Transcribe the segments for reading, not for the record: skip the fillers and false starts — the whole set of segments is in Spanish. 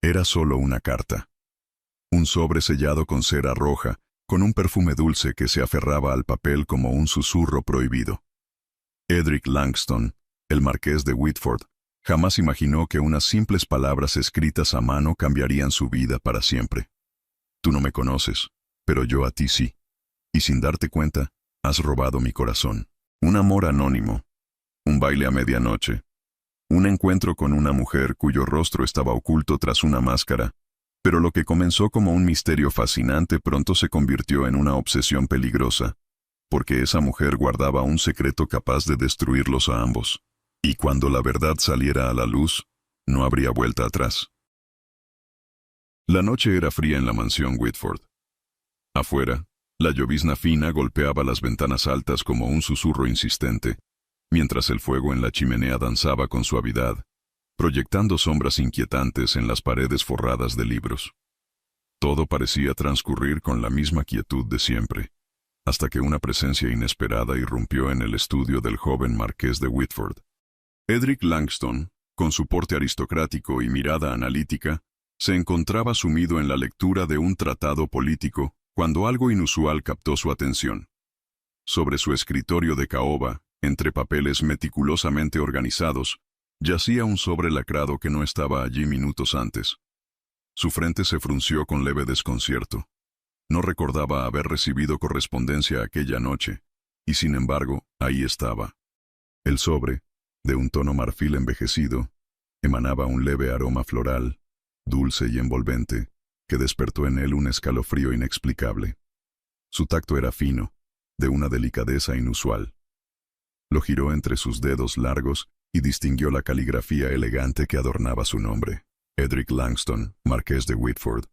Era solo una carta. Un sobre sellado con cera roja, con un perfume dulce que se aferraba al papel como un susurro prohibido. Edric Langston, el marqués de Whitford, jamás imaginó que unas simples palabras escritas a mano cambiarían su vida para siempre. Tú no me conoces, pero yo a ti sí. Y sin darte cuenta, has robado mi corazón. Un amor anónimo. Un baile a medianoche. Un encuentro con una mujer cuyo rostro estaba oculto tras una máscara. Pero lo que comenzó como un misterio fascinante pronto se convirtió en una obsesión peligrosa, porque esa mujer guardaba un secreto capaz de destruirlos a ambos. Y cuando la verdad saliera a la luz, no habría vuelta atrás. La noche era fría en la mansión Whitford. Afuera, la llovizna fina golpeaba las ventanas altas como un susurro insistente, mientras el fuego en la chimenea danzaba con suavidad, proyectando sombras inquietantes en las paredes forradas de libros. Todo parecía transcurrir con la misma quietud de siempre, hasta que una presencia inesperada irrumpió en el estudio del joven marqués de Whitford. Edric Langston, con su porte aristocrático y mirada analítica, se encontraba sumido en la lectura de un tratado político cuando algo inusual captó su atención. Sobre su escritorio de caoba, entre papeles meticulosamente organizados, yacía un sobre lacrado que no estaba allí minutos antes. Su frente se frunció con leve desconcierto. No recordaba haber recibido correspondencia aquella noche, y sin embargo, ahí estaba. El sobre, de un tono marfil envejecido, emanaba un leve aroma floral, dulce y envolvente, que despertó en él un escalofrío inexplicable. Su tacto era fino, de una delicadeza inusual. Lo giró entre sus dedos largos y distinguió la caligrafía elegante que adornaba su nombre, Edric Langston, marqués de Whitford.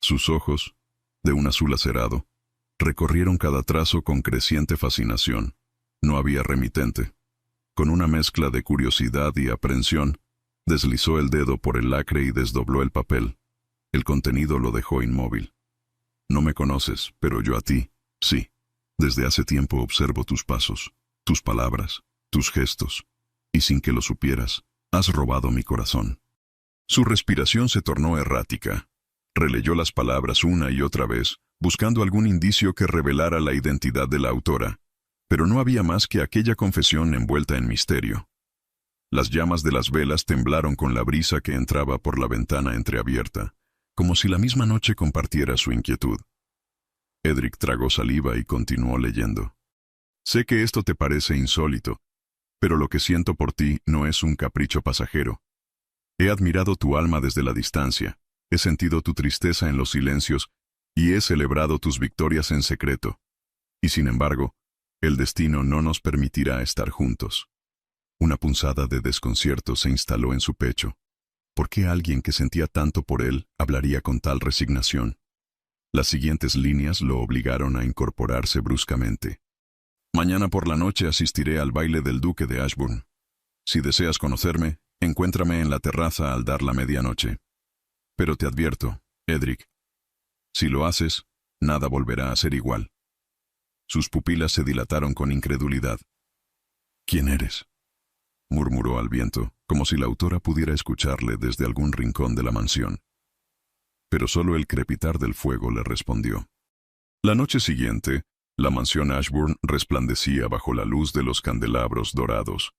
Sus ojos, de un azul acerado, recorrieron cada trazo con creciente fascinación. No había remitente. Con una mezcla de curiosidad y aprensión, deslizó el dedo por el lacre y desdobló el papel. El contenido lo dejó inmóvil. No me conoces, pero yo a ti, sí. Desde hace tiempo observo tus pasos, tus palabras, tus gestos, y sin que lo supieras, has robado mi corazón. Su respiración se tornó errática. Releyó las palabras una y otra vez, buscando algún indicio que revelara la identidad de la autora, pero no había más que aquella confesión envuelta en misterio. Las llamas de las velas temblaron con la brisa que entraba por la ventana entreabierta, como si la misma noche compartiera su inquietud. Edric tragó saliva y continuó leyendo. Sé que esto te parece insólito, pero lo que siento por ti no es un capricho pasajero. He admirado tu alma desde la distancia, he sentido tu tristeza en los silencios y he celebrado tus victorias en secreto. Y sin embargo, el destino no nos permitirá estar juntos. Una punzada de desconcierto se instaló en su pecho. ¿Por qué alguien que sentía tanto por él hablaría con tal resignación? Las siguientes líneas lo obligaron a incorporarse bruscamente. Mañana por la noche asistiré al baile del duque de Ashburn. Si deseas conocerme, encuéntrame en la terraza al dar la medianoche. Pero te advierto, Edric, si lo haces, nada volverá a ser igual. Sus pupilas se dilataron con incredulidad. ¿Quién eres?, murmuró al viento, como si la autora pudiera escucharle desde algún rincón de la mansión. Pero solo el crepitar del fuego le respondió. La noche siguiente, la mansión Ashburn resplandecía bajo la luz de los candelabros dorados.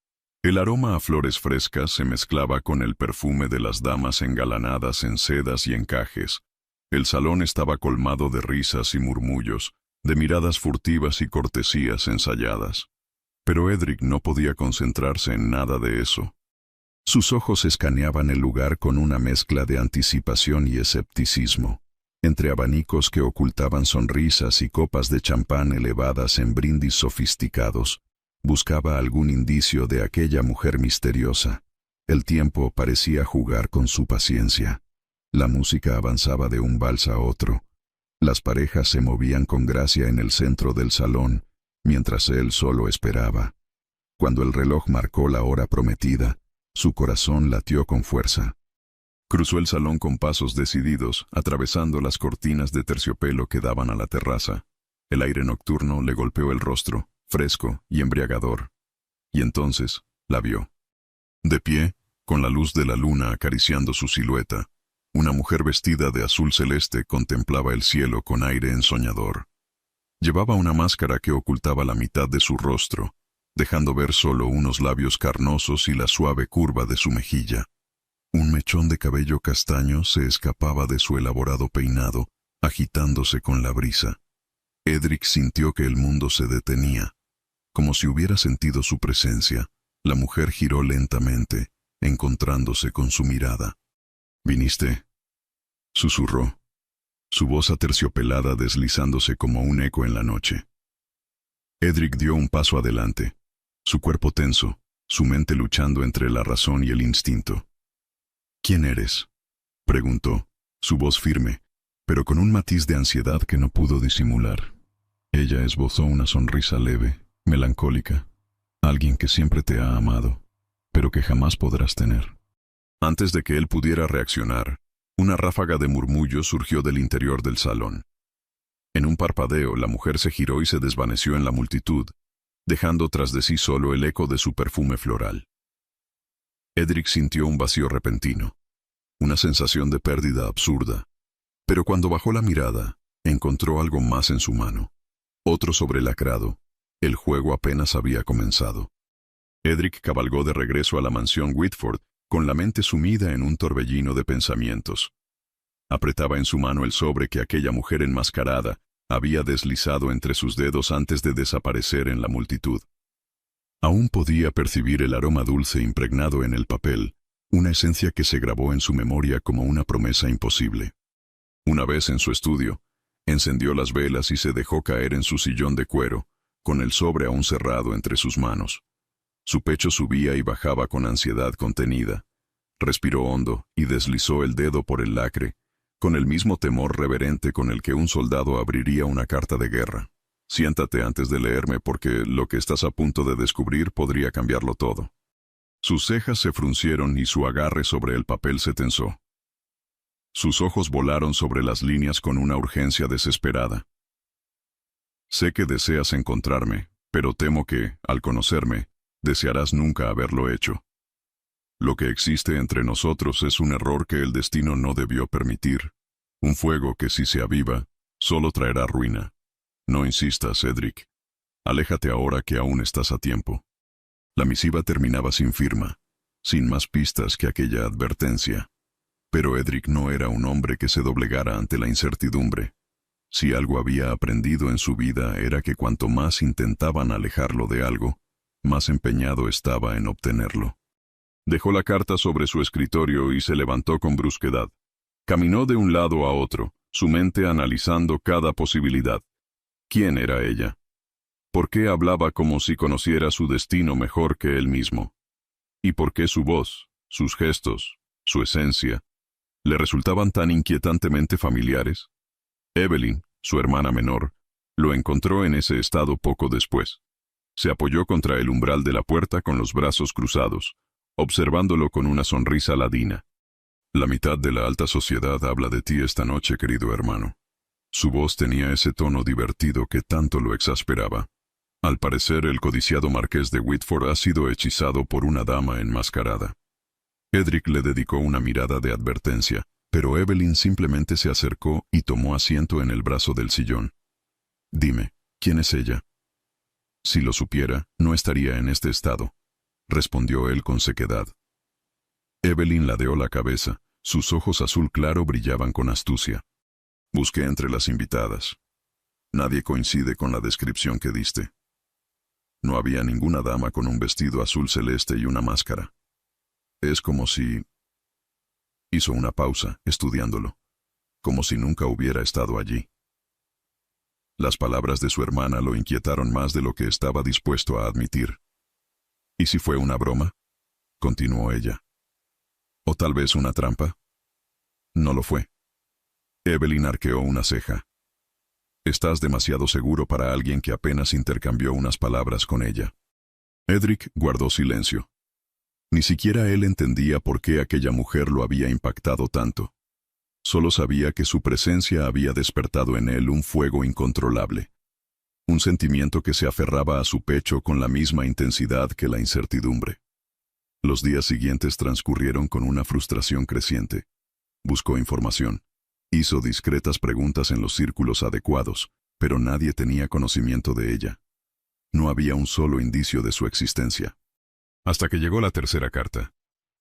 El aroma a flores frescas se mezclaba con el perfume de las damas engalanadas en sedas y encajes. El salón estaba colmado de risas y murmullos, de miradas furtivas y cortesías ensayadas. Pero Edric no podía concentrarse en nada de eso. Sus ojos escaneaban el lugar con una mezcla de anticipación y escepticismo. Entre abanicos que ocultaban sonrisas y copas de champán elevadas en brindis sofisticados, buscaba algún indicio de aquella mujer misteriosa. El tiempo parecía jugar con su paciencia. La música avanzaba de un vals a otro. Las parejas se movían con gracia en el centro del salón, mientras él solo esperaba. Cuando el reloj marcó la hora prometida, su corazón latió con fuerza. Cruzó el salón con pasos decididos, atravesando las cortinas de terciopelo que daban a la terraza. El aire nocturno le golpeó el rostro, fresco y embriagador. Y entonces la vio. De pie, con la luz de la luna acariciando su silueta, Una mujer vestida de azul celeste contemplaba el cielo con aire ensoñador. Llevaba una máscara que ocultaba la mitad de su rostro, dejando ver solo unos labios carnosos y la suave curva de su mejilla. Un mechón de cabello castaño se escapaba de su elaborado peinado, agitándose con la brisa. Edric sintió que el mundo se detenía. Como si hubiera sentido su presencia, la mujer giró lentamente, encontrándose con su mirada. «¿Viniste?», susurró, su voz aterciopelada deslizándose como un eco en la noche. Edric dio un paso adelante, su cuerpo tenso, su mente luchando entre la razón y el instinto. «¿Quién eres?», preguntó, su voz firme, pero con un matiz de ansiedad que no pudo disimular. Ella esbozó una sonrisa leve, melancólica. «Alguien que siempre te ha amado, pero que jamás podrás tener». Antes de que él pudiera reaccionar, una ráfaga de murmullos surgió del interior del salón. En un parpadeo, la mujer se giró y se desvaneció en la multitud, dejando tras de sí solo el eco de su perfume floral. Edric sintió un vacío repentino, una sensación de pérdida absurda, pero cuando bajó la mirada, encontró algo más en su mano. Otro sobrelacrado. El juego apenas había comenzado. Edric cabalgó de regreso a la mansión Whitford, con la mente sumida en un torbellino de pensamientos. Apretaba en su mano el sobre que aquella mujer enmascarada había deslizado entre sus dedos antes de desaparecer en la multitud. Aún podía percibir el aroma dulce impregnado en el papel, una esencia que se grabó en su memoria como una promesa imposible. Una vez en su estudio, encendió las velas y se dejó caer en su sillón de cuero, con el sobre aún cerrado entre sus manos. Su pecho subía y bajaba con ansiedad contenida. Respiró hondo y deslizó el dedo por el lacre, con el mismo temor reverente con el que un soldado abriría una carta de guerra. «Siéntate antes de leerme porque lo que estás a punto de descubrir podría cambiarlo todo». Sus cejas se fruncieron y su agarre sobre el papel se tensó. Sus ojos volaron sobre las líneas con una urgencia desesperada. «Sé que deseas encontrarme, pero temo que, al conocerme, desearás nunca haberlo hecho. Lo que existe entre nosotros es un error que el destino no debió permitir, un fuego que si se aviva, solo traerá ruina. No insistas, Edric. Aléjate ahora que aún estás a tiempo». La misiva terminaba sin firma, sin más pistas que aquella advertencia. Pero Edric no era un hombre que se doblegara ante la incertidumbre. Si algo había aprendido en su vida era que cuanto más intentaban alejarlo de algo, más empeñado estaba en obtenerlo. Dejó la carta sobre su escritorio y se levantó con brusquedad. Caminó de un lado a otro, su mente analizando cada posibilidad. ¿Quién era ella? ¿Por qué hablaba como si conociera su destino mejor que él mismo? ¿Y por qué su voz, sus gestos, su esencia, le resultaban tan inquietantemente familiares? Evelyn, su hermana menor, lo encontró en ese estado poco después. Se apoyó contra el umbral de la puerta con los brazos cruzados, observándolo con una sonrisa ladina. «La mitad de la alta sociedad habla de ti esta noche, querido hermano». Su voz tenía ese tono divertido que tanto lo exasperaba. Al parecer, el codiciado marqués de Whitford ha sido hechizado por una dama enmascarada. Edric le dedicó una mirada de advertencia, pero Evelyn simplemente se acercó y tomó asiento en el brazo del sillón. «Dime, ¿quién es ella?» «Si lo supiera, no estaría en este estado», respondió él con sequedad. Evelyn ladeó la cabeza, sus ojos azul claro brillaban con astucia. «Busqué entre las invitadas. Nadie coincide con la descripción que diste. No había ninguna dama con un vestido azul celeste y una máscara. Es como si...» Hizo una pausa, estudiándolo, como si nunca hubiera estado allí. Las palabras de su hermana lo inquietaron más de lo que estaba dispuesto a admitir. «¿Y si fue una broma?», continuó ella. «¿O tal vez una trampa?». «No lo fue». Evelyn arqueó una ceja. «Estás demasiado seguro para alguien que apenas intercambió unas palabras con ella». Edric guardó silencio. Ni siquiera él entendía por qué aquella mujer lo había impactado tanto. Solo sabía que su presencia había despertado en él un fuego incontrolable. Un sentimiento que se aferraba a su pecho con la misma intensidad que la incertidumbre. Los días siguientes transcurrieron con una frustración creciente. Buscó información. Hizo discretas preguntas en los círculos adecuados, pero nadie tenía conocimiento de ella. No había un solo indicio de su existencia. Hasta que llegó la tercera carta.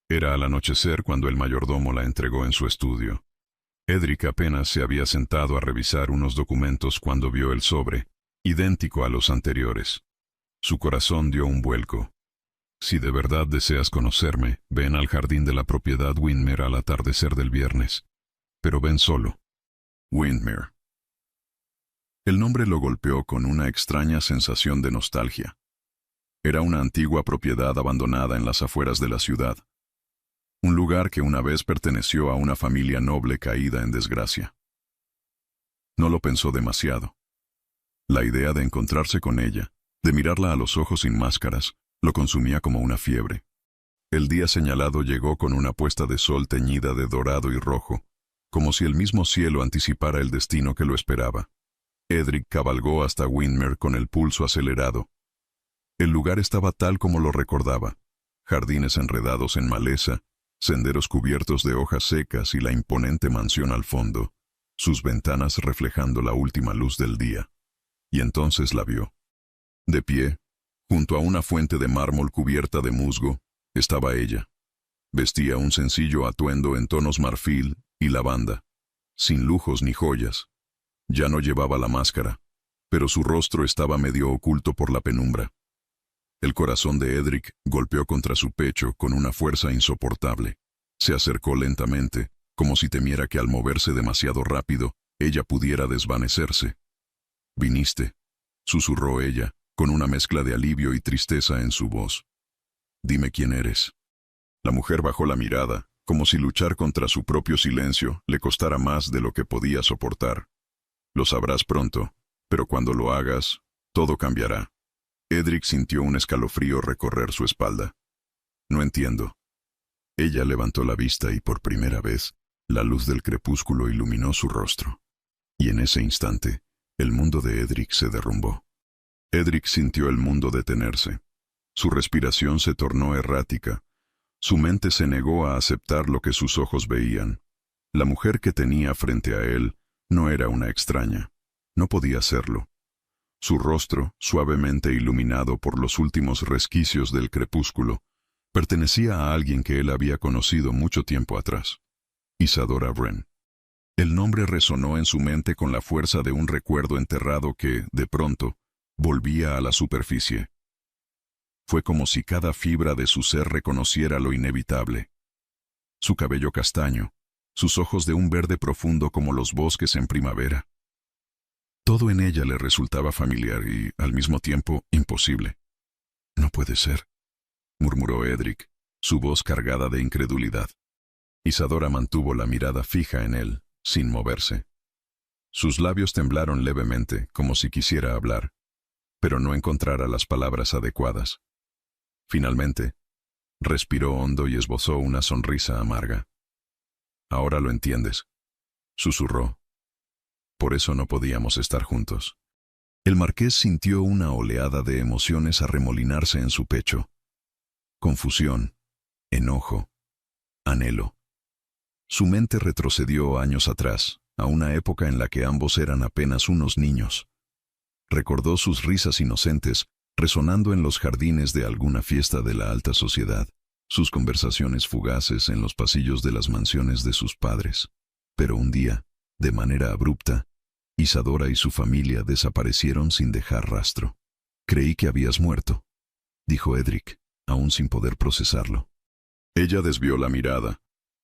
Era al anochecer cuando el mayordomo la entregó en su estudio. Edric apenas se había sentado a revisar unos documentos cuando vio el sobre, idéntico a los anteriores. Su corazón dio un vuelco. Si de verdad deseas conocerme, ven al jardín de la propiedad Windmere al atardecer del viernes. Pero ven solo. Windmere. El nombre lo golpeó con una extraña sensación de nostalgia. Era una antigua propiedad abandonada en las afueras de la ciudad. Un lugar que una vez perteneció a una familia noble caída en desgracia. No lo pensó demasiado. La idea de encontrarse con ella, de mirarla a los ojos sin máscaras, lo consumía como una fiebre. El día señalado llegó con una puesta de sol teñida de dorado y rojo, como si el mismo cielo anticipara el destino que lo esperaba. Edric cabalgó hasta Windmere con el pulso acelerado. El lugar estaba tal como lo recordaba: jardines enredados en maleza, senderos cubiertos de hojas secas y la imponente mansión al fondo, sus ventanas reflejando la última luz del día. Y entonces la vio. De pie, junto a una fuente de mármol cubierta de musgo, estaba ella. Vestía un sencillo atuendo en tonos marfil y lavanda, sin lujos ni joyas. Ya no llevaba la máscara, pero su rostro estaba medio oculto por la penumbra. El corazón de Edric golpeó contra su pecho con una fuerza insoportable. Se acercó lentamente, como si temiera que al moverse demasiado rápido, ella pudiera desvanecerse. «Viniste», susurró ella, con una mezcla de alivio y tristeza en su voz. «Dime quién eres». La mujer bajó la mirada, como si luchar contra su propio silencio le costara más de lo que podía soportar. «Lo sabrás pronto, pero cuando lo hagas, todo cambiará». Edric sintió un escalofrío recorrer su espalda. «No entiendo». Ella levantó la vista y por primera vez, la luz del crepúsculo iluminó su rostro. Y en ese instante, el mundo de Edric se derrumbó. Edric sintió el mundo detenerse. Su respiración se tornó errática. Su mente se negó a aceptar lo que sus ojos veían. La mujer que tenía frente a él no era una extraña. No podía serlo. Su rostro, suavemente iluminado por los últimos resquicios del crepúsculo, pertenecía a alguien que él había conocido mucho tiempo atrás. Isadora Wren. El nombre resonó en su mente con la fuerza de un recuerdo enterrado que, de pronto, volvía a la superficie. Fue como si cada fibra de su ser reconociera lo inevitable. Su cabello castaño, sus ojos de un verde profundo como los bosques en primavera. Todo en ella le resultaba familiar y, al mismo tiempo, imposible. «No puede ser», murmuró Edric, su voz cargada de incredulidad. Isadora mantuvo la mirada fija en él, sin moverse. Sus labios temblaron levemente, como si quisiera hablar, pero no encontrara las palabras adecuadas. Finalmente, respiró hondo y esbozó una sonrisa amarga. «Ahora lo entiendes», susurró. «Por eso no podíamos estar juntos». El marqués sintió una oleada de emociones arremolinarse en su pecho. Confusión, enojo, anhelo. Su mente retrocedió años atrás, a una época en la que ambos eran apenas unos niños. Recordó sus risas inocentes, resonando en los jardines de alguna fiesta de la alta sociedad, sus conversaciones fugaces en los pasillos de las mansiones de sus padres. Pero un día, de manera abrupta, Isadora y su familia desaparecieron sin dejar rastro. «Creí que habías muerto», dijo Edric, aún sin poder procesarlo. Ella desvió la mirada,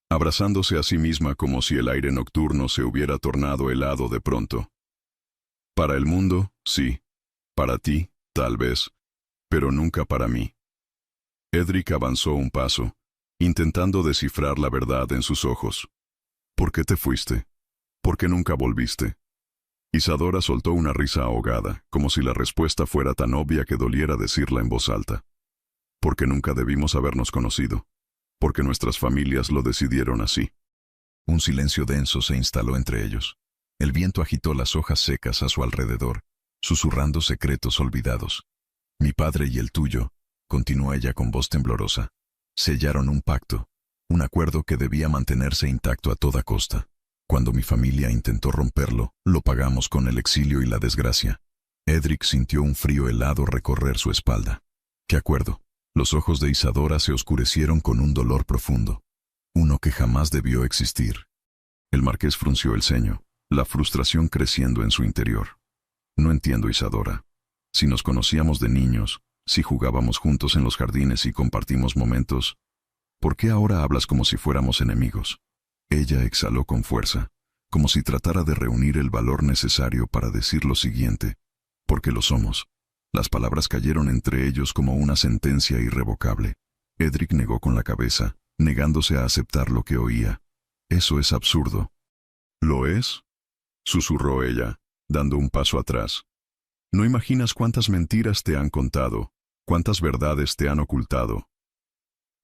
abrazándose a sí misma como si el aire nocturno se hubiera tornado helado de pronto. «Para el mundo, sí. Para ti, tal vez. Pero nunca para mí». Edric avanzó un paso, intentando descifrar la verdad en sus ojos. «¿Por qué te fuiste? ¿Por qué nunca volviste?» Isadora soltó una risa ahogada, como si la respuesta fuera tan obvia que doliera decirla en voz alta. «Porque nunca debimos habernos conocido. Porque nuestras familias lo decidieron así». Un silencio denso se instaló entre ellos. El viento agitó las hojas secas a su alrededor, susurrando secretos olvidados. «Mi padre y el tuyo», continuó ella con voz temblorosa, «sellaron un pacto. un acuerdo que debía mantenerse intacto a toda costa. Cuando mi familia intentó romperlo, lo pagamos con el exilio y la desgracia. Edric sintió un frío helado recorrer su espalda. ¿Qué acuerdo? Los ojos de Isadora se oscurecieron con un dolor profundo, uno que jamás debió existir. El marqués frunció el ceño, la frustración creciendo en su interior. No entiendo, Isadora. Si nos conocíamos de niños, si jugábamos juntos en los jardines y compartimos momentos, ¿por qué ahora hablas como si fuéramos enemigos? Ella exhaló con fuerza, como si tratara de reunir el valor necesario para decir lo siguiente: porque lo somos. Las palabras cayeron entre ellos como una sentencia irrevocable. Edric negó con la cabeza, negándose a aceptar lo que oía. Eso es absurdo. ¿Lo es?, susurró ella, dando un paso atrás. No imaginas cuántas mentiras te han contado, cuántas verdades te han ocultado.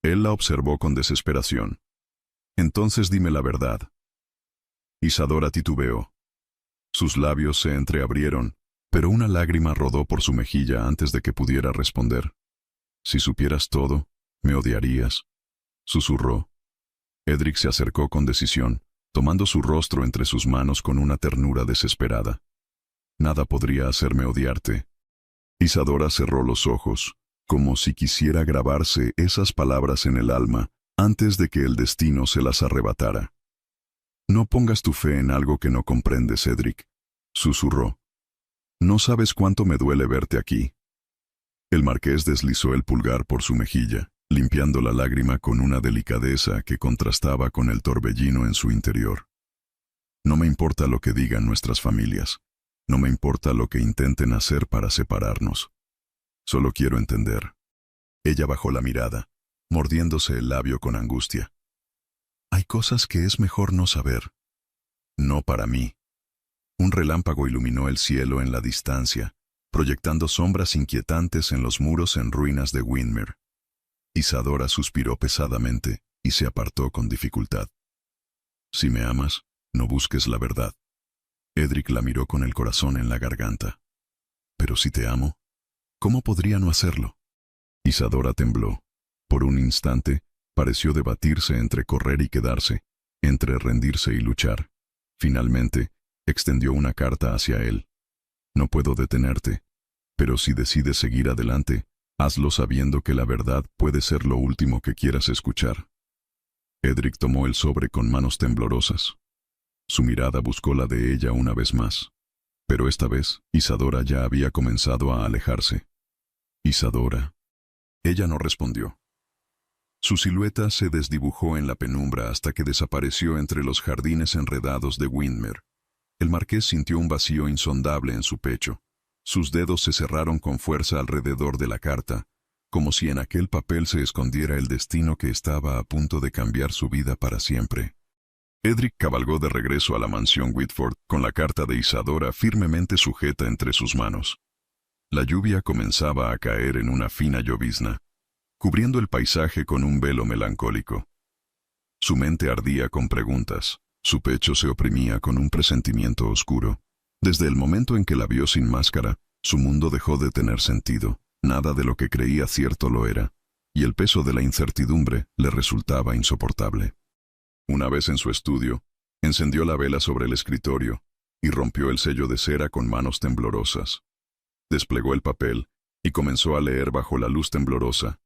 Él la observó con desesperación. Entonces dime la verdad. Isadora titubeó. Sus labios se entreabrieron, pero una lágrima rodó por su mejilla antes de que pudiera responder. Si supieras todo, me odiarías, susurró. Edric se acercó con decisión, tomando su rostro entre sus manos con una ternura desesperada. Nada podría hacerme odiarte. Isadora cerró los ojos, como si quisiera grabarse esas palabras en el alma antes de que el destino se las arrebatara. No pongas tu fe en algo que no comprendes, Edric, susurró. No sabes cuánto me duele verte aquí. El marqués deslizó el pulgar por su mejilla, limpiando la lágrima con una delicadeza que contrastaba con el torbellino en su interior. No me importa lo que digan nuestras familias. No me importa lo que intenten hacer para separarnos. Solo quiero entender. Ella bajó la mirada, mordiéndose el labio con angustia. Hay cosas que es mejor no saber. No para mí. Un relámpago iluminó el cielo en la distancia, proyectando sombras inquietantes en los muros en ruinas de Windermere. Isadora suspiró pesadamente y se apartó con dificultad. Si me amas, no busques la verdad. Edric la miró con el corazón en la garganta. Pero si te amo, ¿cómo podría no hacerlo? Isadora tembló. Por un instante, pareció debatirse entre correr y quedarse, entre rendirse y luchar. Finalmente, extendió una carta hacia él. No puedo detenerte, pero si decides seguir adelante, hazlo sabiendo que la verdad puede ser lo último que quieras escuchar. Edric tomó el sobre con manos temblorosas. Su mirada buscó la de ella una vez más. Pero esta vez, Isadora ya había comenzado a alejarse. Isadora. Ella no respondió. Su silueta se desdibujó en la penumbra hasta que desapareció entre los jardines enredados de Windermere. El marqués sintió un vacío insondable en su pecho. Sus dedos se cerraron con fuerza alrededor de la carta, como si en aquel papel se escondiera el destino que estaba a punto de cambiar su vida para siempre. Edric cabalgó de regreso a la mansión Whitford con la carta de Isadora firmemente sujeta entre sus manos. La lluvia comenzaba a caer en una fina llovizna, cubriendo el paisaje con un velo melancólico. Su mente ardía con preguntas, su pecho se oprimía con un presentimiento oscuro. Desde el momento en que la vio sin máscara, su mundo dejó de tener sentido, nada de lo que creía cierto lo era, y el peso de la incertidumbre le resultaba insoportable. Una vez en su estudio, encendió la vela sobre el escritorio y rompió el sello de cera con manos temblorosas. Desplegó el papel y comenzó a leer bajo la luz temblorosa,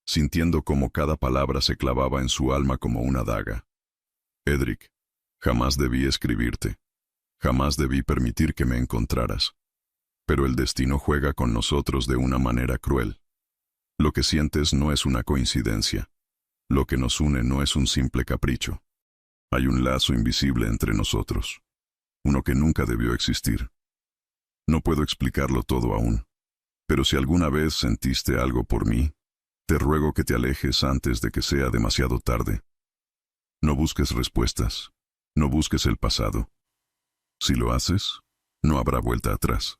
sintiendo cómo cada palabra se clavaba en su alma como una daga. Edric, jamás debí escribirte. Jamás debí permitir que me encontraras. Pero el destino juega con nosotros de una manera cruel. Lo que sientes no es una coincidencia. Lo que nos une no es un simple capricho. Hay un lazo invisible entre nosotros. Uno que nunca debió existir. No puedo explicarlo todo aún. Pero si alguna vez sentiste algo por mí, te ruego que te alejes antes de que sea demasiado tarde. No busques respuestas. No busques el pasado. Si lo haces, no habrá vuelta atrás.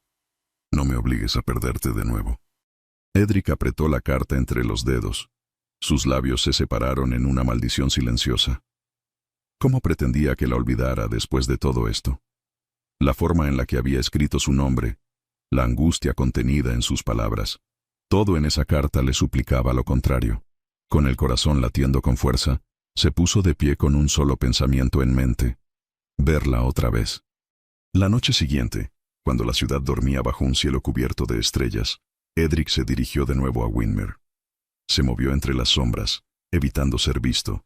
No me obligues a perderte de nuevo. Edric apretó la carta entre los dedos. Sus labios se separaron en una maldición silenciosa. ¿Cómo pretendía que la olvidara después de todo esto? La forma en la que había escrito su nombre, la angustia contenida en sus palabras, todo en esa carta le suplicaba lo contrario. Con el corazón latiendo con fuerza, Se puso de pie con un solo pensamiento en mente: verla otra vez. La noche siguiente, cuando la ciudad dormía bajo un cielo cubierto de estrellas, Edric se dirigió de nuevo a Windermere. Se movió entre las sombras, evitando ser visto.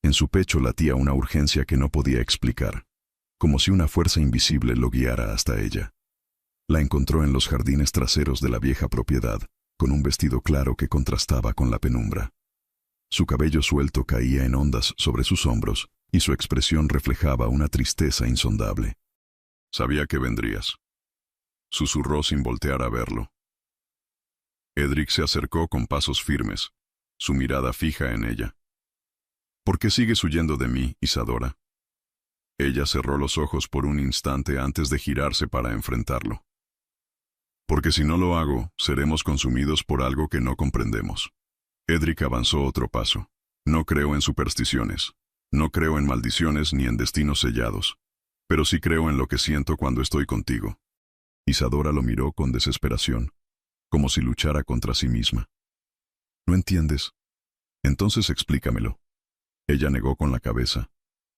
En su pecho latía una urgencia que no podía explicar, como si una fuerza invisible lo guiara hasta ella. La encontró en los jardines traseros de la vieja propiedad, con un vestido claro que contrastaba con la penumbra. Su cabello suelto caía en ondas sobre sus hombros, y su expresión reflejaba una tristeza insondable. «Sabía que vendrías», susurró sin voltear a verlo. Edric se acercó con pasos firmes, su mirada fija en ella. «¿Por qué sigues huyendo de mí, Isadora?» Ella cerró los ojos por un instante antes de girarse para enfrentarlo. «Porque si no lo hago, seremos consumidos por algo que no comprendemos». Edric avanzó otro paso. «No creo en supersticiones. No creo en maldiciones ni en destinos sellados. Pero sí creo en lo que siento cuando estoy contigo». Isadora lo miró con desesperación, como si luchara contra sí misma. «¿No entiendes? Entonces explícamelo». Ella negó con la cabeza,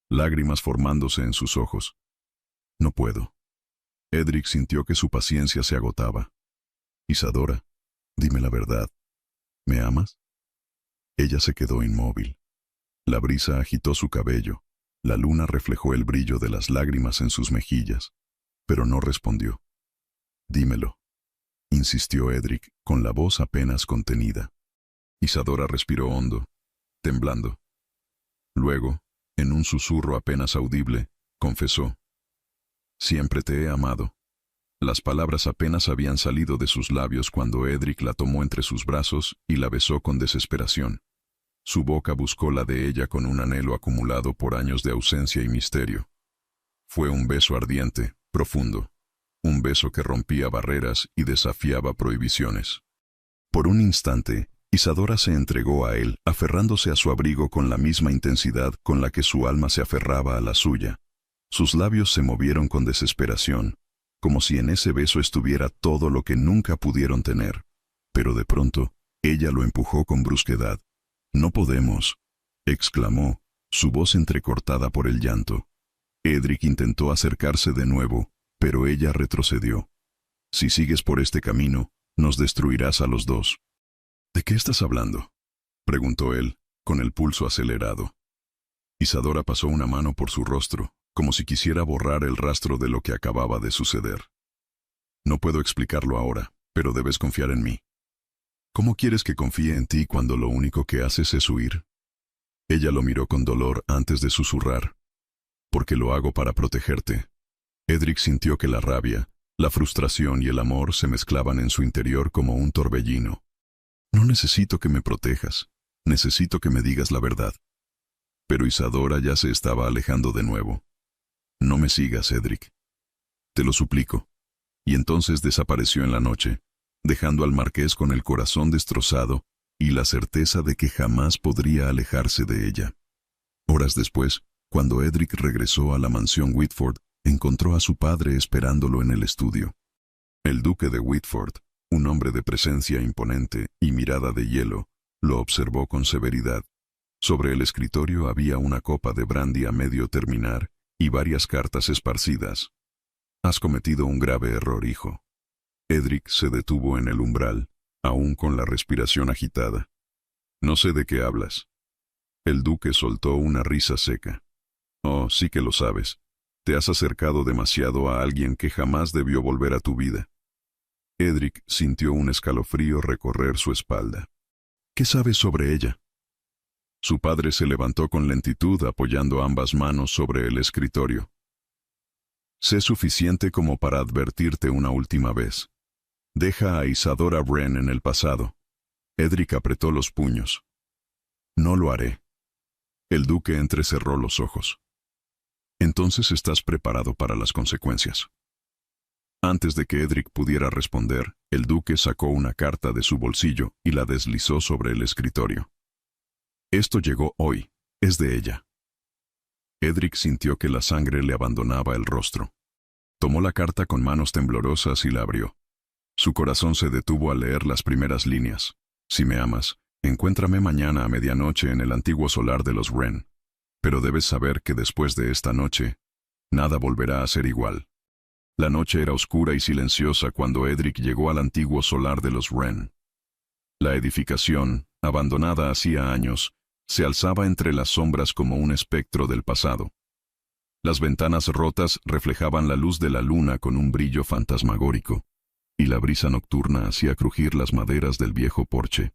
lágrimas formándose en sus ojos. «No puedo». Edric sintió que su paciencia se agotaba. «Isadora, dime la verdad. ¿Me amas?» Ella se quedó inmóvil. La brisa agitó su cabello, la luna reflejó el brillo de las lágrimas en sus mejillas, pero no respondió. «Dímelo», insistió Edric, con la voz apenas contenida. Isadora respiró hondo, temblando. Luego, en un susurro apenas audible, confesó: «Siempre te he amado». Las palabras apenas habían salido de sus labios cuando Edric la tomó entre sus brazos y la besó con desesperación. Su boca buscó la de ella con un anhelo acumulado por años de ausencia y misterio. Fue un beso ardiente, profundo, un beso que rompía barreras y desafiaba prohibiciones. Por un instante, Isadora se entregó a él, aferrándose a su abrigo con la misma intensidad con la que su alma se aferraba a la suya. Sus labios se movieron con desesperación, como si en ese beso estuviera todo lo que nunca pudieron tener. Pero de pronto, ella lo empujó con brusquedad. «No podemos», exclamó, su voz entrecortada por el llanto. Edric intentó acercarse de nuevo, pero ella retrocedió. «Si sigues por este camino, nos destruirás a los dos». «¿De qué estás hablando?», preguntó él, con el pulso acelerado. Isadora pasó una mano por su rostro, como si quisiera borrar el rastro de lo que acababa de suceder. «No puedo explicarlo ahora, pero debes confiar en mí». «¿Cómo quieres que confíe en ti cuando lo único que haces es huir?». Ella lo miró con dolor antes de susurrar: «Porque lo hago para protegerte». Edric sintió que la rabia, la frustración y el amor se mezclaban en su interior como un torbellino. «No necesito que me protejas, necesito que me digas la verdad». Pero Isadora ya se estaba alejando de nuevo. «No me sigas, Edric. Te lo suplico». Y entonces desapareció en la noche, dejando al marqués con el corazón destrozado y la certeza de que jamás podría alejarse de ella. Horas después, cuando Edric regresó a la mansión Whitford, encontró a su padre esperándolo en el estudio. El duque de Whitford, un hombre de presencia imponente y mirada de hielo, lo observó con severidad. Sobre el escritorio había una copa de brandy a medio terminar y varias cartas esparcidas. «Has cometido un grave error, hijo». Edric se detuvo en el umbral, aún con la respiración agitada. «No sé de qué hablas». El duque soltó una risa seca. «Oh, sí que lo sabes. Te has acercado demasiado a alguien que jamás debió volver a tu vida». Edric sintió un escalofrío recorrer su espalda. «¿Qué sabes sobre ella?». Su padre se levantó con lentitud apoyando ambas manos sobre el escritorio. «Sé suficiente como para advertirte una última vez. Deja a Isadora Wren en el pasado». Edric apretó los puños. «No lo haré». El duque entrecerró los ojos. «Entonces estás preparado para las consecuencias». Antes de que Edric pudiera responder, el duque sacó una carta de su bolsillo y la deslizó sobre el escritorio. «Esto llegó hoy. Es de ella». Edric sintió que la sangre le abandonaba el rostro. Tomó la carta con manos temblorosas y la abrió. Su corazón se detuvo al leer las primeras líneas. «Si me amas, Encuéntrame mañana a medianoche en el antiguo solar de los Wren. Pero debes saber que después de esta noche, nada volverá a ser igual. La noche era oscura y silenciosa cuando Edric llegó al antiguo solar de los Wren. La edificación, abandonada hacía años, se alzaba entre las sombras como un espectro del pasado. Las ventanas rotas reflejaban la luz de la luna con un brillo fantasmagórico, y la brisa nocturna hacía crujir las maderas del viejo porche.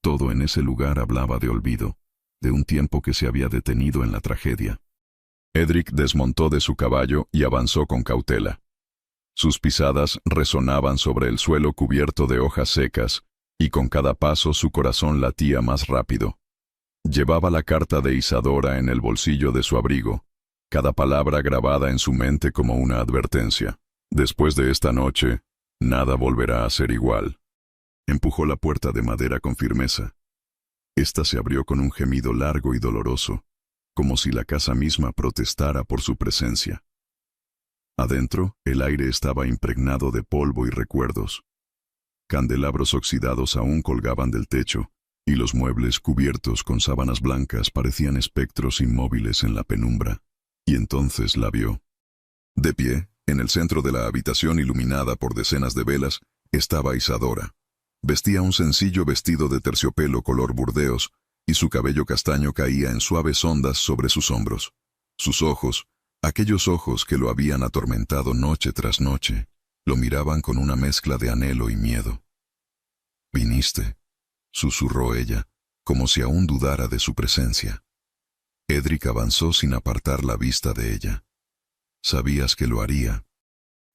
Todo en ese lugar hablaba de olvido, de un tiempo que se había detenido en la tragedia. Edric desmontó de su caballo y avanzó con cautela. Sus pisadas resonaban sobre el suelo cubierto de hojas secas, y con cada paso su corazón latía más rápido. Llevaba la carta de Isadora en el bolsillo de su abrigo, cada palabra grabada en su mente como una advertencia. Después de esta noche, nada volverá a ser igual. Empujó la puerta de madera con firmeza. Esta se abrió con un gemido largo y doloroso, como si la casa misma protestara por su presencia. Adentro, el aire estaba impregnado de polvo y recuerdos. Candelabros oxidados aún colgaban del techo, y los muebles cubiertos con sábanas blancas parecían espectros inmóviles en la penumbra. Y entonces la vio. De pie, en el centro de la habitación iluminada por decenas de velas, estaba Isadora. Vestía un sencillo vestido de terciopelo color burdeos, y su cabello castaño caía en suaves ondas sobre sus hombros. Sus ojos, aquellos ojos que lo habían atormentado noche tras noche, lo miraban con una mezcla de anhelo y miedo. «¿Viniste?», susurró ella, como si aún dudara de su presencia. Edric avanzó sin apartar la vista de ella. «Sabías que lo haría».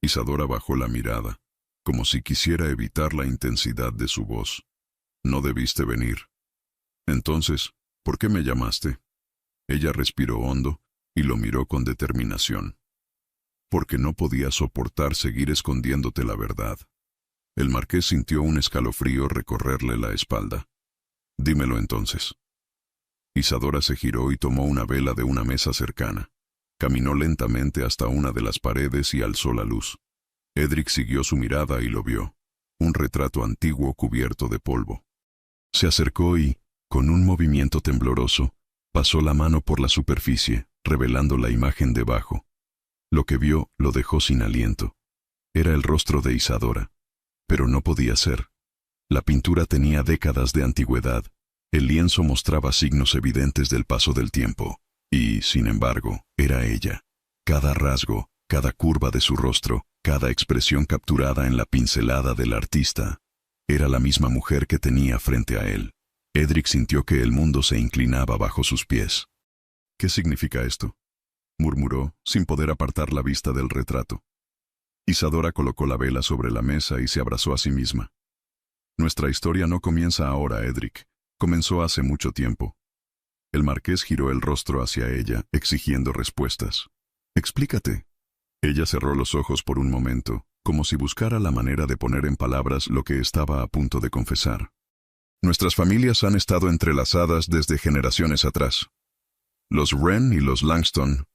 Isadora bajó la mirada, como si quisiera evitar la intensidad de su voz. «No debiste venir». «Entonces, ¿por qué me llamaste?». Ella respiró hondo y lo miró con determinación. «Porque no podía soportar seguir escondiéndote la verdad». El marqués sintió un escalofrío recorrerle la espalda. «Dímelo entonces». Isadora se giró y tomó una vela de una mesa cercana. Caminó lentamente hasta una de las paredes y alzó la luz. Edric siguió su mirada y lo vio. Un retrato antiguo cubierto de polvo. Se acercó y, con un movimiento tembloroso, pasó la mano por la superficie, revelando la imagen debajo. Lo que vio lo dejó sin aliento. Era el rostro de Isadora. Pero no podía ser. La pintura tenía décadas de antigüedad. El lienzo mostraba signos evidentes del paso del tiempo. Y, sin embargo, era ella. Cada rasgo, cada curva de su rostro, cada expresión capturada en la pincelada del artista. Era la misma mujer que tenía frente a él. Edric sintió que el mundo se inclinaba bajo sus pies. «¿Qué significa esto?», murmuró, sin poder apartar la vista del retrato. Isadora colocó la vela sobre la mesa y se abrazó a sí misma. «Nuestra historia no comienza ahora, Edric. Comenzó hace mucho tiempo». El marqués giró el rostro hacia ella, exigiendo respuestas. «Explícate». Ella cerró los ojos por un momento, como si buscara la manera de poner en palabras lo que estaba a punto de confesar. «Nuestras familias han estado entrelazadas desde generaciones atrás. Los Wren y los Langston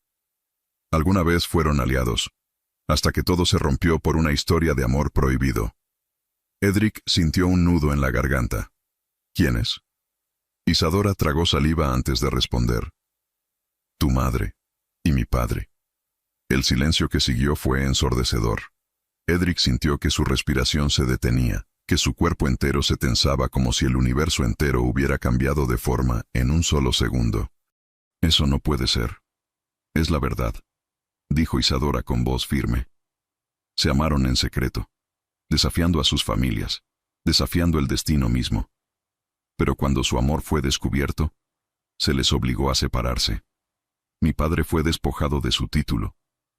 alguna vez fueron aliados, hasta que todo se rompió por una historia de amor prohibido». Edric sintió un nudo en la garganta. «¿Quiénes?». Isadora tragó saliva antes de responder. «Tu madre y mi padre». El silencio que siguió fue ensordecedor. Edric sintió que su respiración se detenía, que su cuerpo entero se tensaba como si el universo entero hubiera cambiado de forma en un solo segundo. «Eso no puede ser. Es la verdad», dijo Isadora con voz firme. Se amaron en secreto, desafiando a sus familias, desafiando el destino mismo. Pero cuando su amor fue descubierto, se les obligó a separarse. Mi padre fue despojado de su título,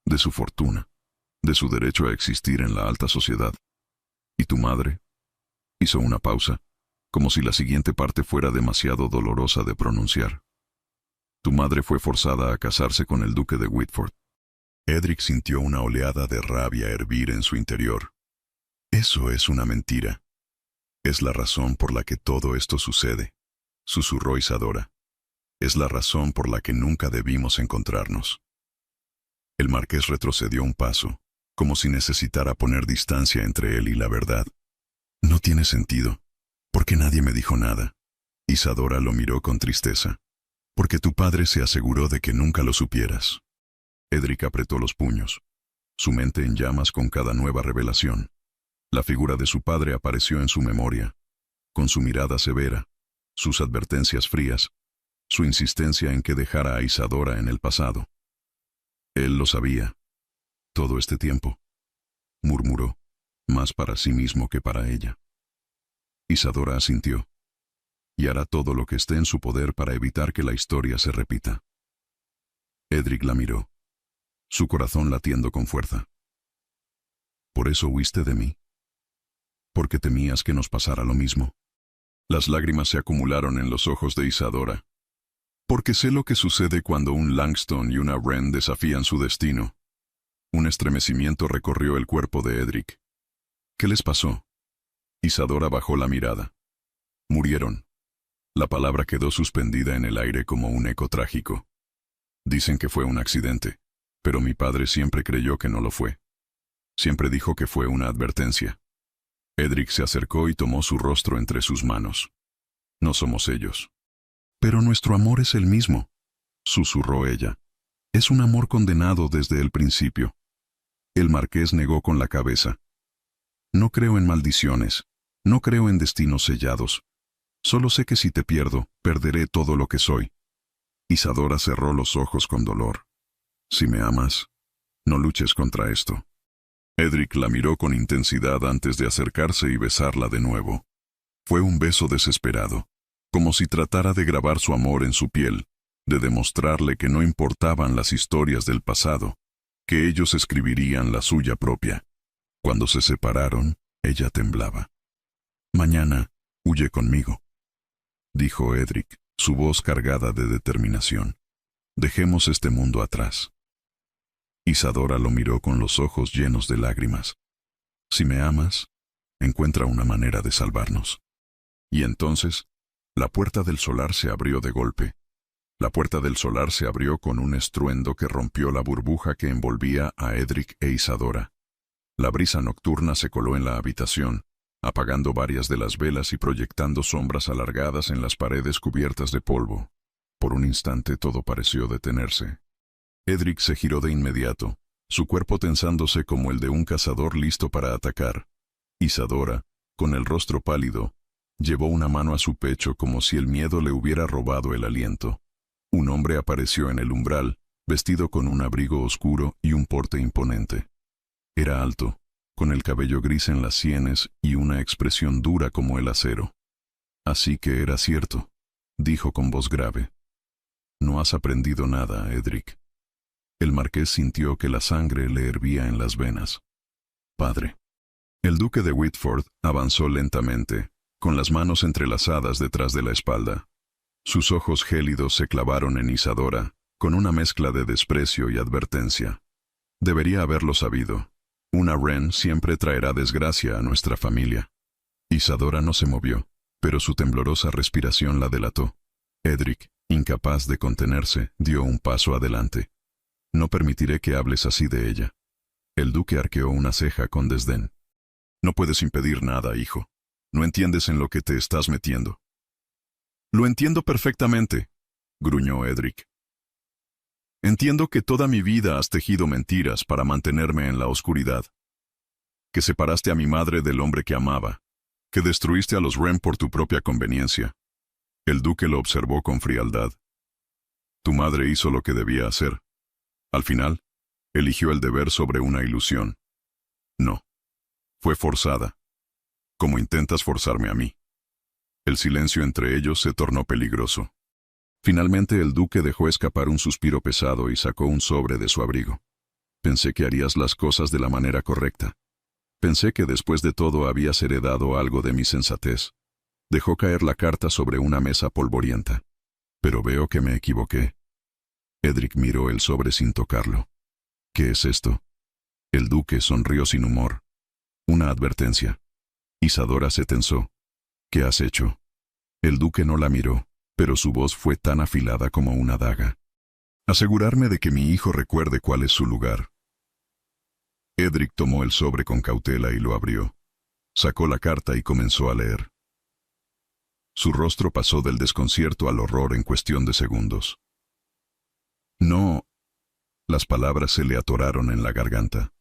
de su fortuna, de su derecho a existir en la alta sociedad. ¿Y tu madre?». Hizo una pausa, como si la siguiente parte fuera demasiado dolorosa de pronunciar. «Tu madre fue forzada a casarse con el duque de Whitford». Edric sintió una oleada de rabia hervir en su interior. «Eso es una mentira. Es la razón por la que todo esto sucede», susurró Isadora. «Es la razón por la que nunca debimos encontrarnos». El marqués retrocedió un paso, como si necesitara poner distancia entre él y la verdad. «No tiene sentido. ¿Por qué nadie me dijo nada?». Isadora lo miró con tristeza. Porque tu padre se aseguró de que nunca lo supieras. Edric apretó los puños, su mente en llamas con cada nueva revelación. La figura de su padre apareció en su memoria, con su mirada severa, sus advertencias frías, su insistencia en que dejara a Isadora en el pasado. Él lo sabía. Todo este tiempo, murmuró, más para sí mismo que para ella. Isadora asintió. Y hará todo lo que esté en su poder para evitar que la historia se repita. Edric la miró, su corazón latiendo con fuerza. ¿Por eso huiste de mí? ¿Porque temías que nos pasara lo mismo? Las lágrimas se acumularon en los ojos de Isadora. Porque sé lo que sucede cuando un Langston y una Wren desafían su destino. Un estremecimiento recorrió el cuerpo de Edric. ¿Qué les pasó? Isadora bajó la mirada. Murieron. La palabra quedó suspendida en el aire como un eco trágico. Dicen que fue un accidente, pero mi padre siempre creyó que no lo fue. Siempre dijo que fue una advertencia. Edric se acercó y tomó su rostro entre sus manos. No somos ellos. Pero nuestro amor es el mismo, susurró ella. Es un amor condenado desde el principio. El marqués negó con la cabeza. No creo en maldiciones, no creo en destinos sellados. Solo sé que si te pierdo, perderé todo lo que soy. Isadora cerró los ojos con dolor. Si me amas, no luches contra esto. Edric la miró con intensidad antes de acercarse y besarla de nuevo. Fue un beso desesperado, como si tratara de grabar su amor en su piel, de demostrarle que no importaban las historias del pasado, que ellos escribirían la suya propia. Cuando se separaron, ella temblaba. Mañana, huye conmigo, dijo Edric, su voz cargada de determinación. Dejemos este mundo atrás. Isadora lo miró con los ojos llenos de lágrimas. Si me amas, encuentra una manera de salvarnos. Y entonces, la puerta del solar se abrió de golpe. La puerta del solar se abrió con un estruendo que rompió la burbuja que envolvía a Edric e Isadora. La brisa nocturna se coló en la habitación, apagando varias de las velas y proyectando sombras alargadas en las paredes cubiertas de polvo. Por un instante todo pareció detenerse. Edric se giró de inmediato, su cuerpo tensándose como el de un cazador listo para atacar. Isadora, con el rostro pálido, llevó una mano a su pecho como si el miedo le hubiera robado el aliento. Un hombre apareció en el umbral, vestido con un abrigo oscuro y un porte imponente. Era alto, con el cabello gris en las sienes y una expresión dura como el acero. Así que era cierto, dijo con voz grave. No has aprendido nada, Edric. El marqués sintió que la sangre le hervía en las venas. Padre. El duque de Whitford avanzó lentamente, con las manos entrelazadas detrás de la espalda. Sus ojos gélidos se clavaron en Isadora, con una mezcla de desprecio y advertencia. Debería haberlo sabido. Una Wren siempre traerá desgracia a nuestra familia. Isadora no se movió, pero su temblorosa respiración la delató. Edric, incapaz de contenerse, dio un paso adelante. No permitiré que hables así de ella. El duque arqueó una ceja con desdén. No puedes impedir nada, hijo. No entiendes en lo que te estás metiendo. Lo entiendo perfectamente, gruñó Edric. Entiendo que toda mi vida has tejido mentiras para mantenerme en la oscuridad. Que separaste a mi madre del hombre que amaba. Que destruiste a los Wren por tu propia conveniencia. El duque lo observó con frialdad. Tu madre hizo lo que debía hacer. Al final, eligió el deber sobre una ilusión. No. Fue forzada. Como intentas forzarme a mí. El silencio entre ellos se tornó peligroso. Finalmente el duque dejó escapar un suspiro pesado y sacó un sobre de su abrigo. Pensé que harías las cosas de la manera correcta. Pensé que después de todo habías heredado algo de mi sensatez. Dejó caer la carta sobre una mesa polvorienta. Pero veo que me equivoqué. Edric miró el sobre sin tocarlo. ¿Qué es esto? El duque sonrió sin humor. Una advertencia. Isadora se tensó. ¿Qué has hecho? El duque no la miró, pero su voz fue tan afilada como una daga. Asegurarme de que mi hijo recuerde cuál es su lugar. Edric tomó el sobre con cautela y lo abrió. Sacó la carta y comenzó a leer. Su rostro pasó del desconcierto al horror en cuestión de segundos. No. Las palabras se le atoraron en la garganta.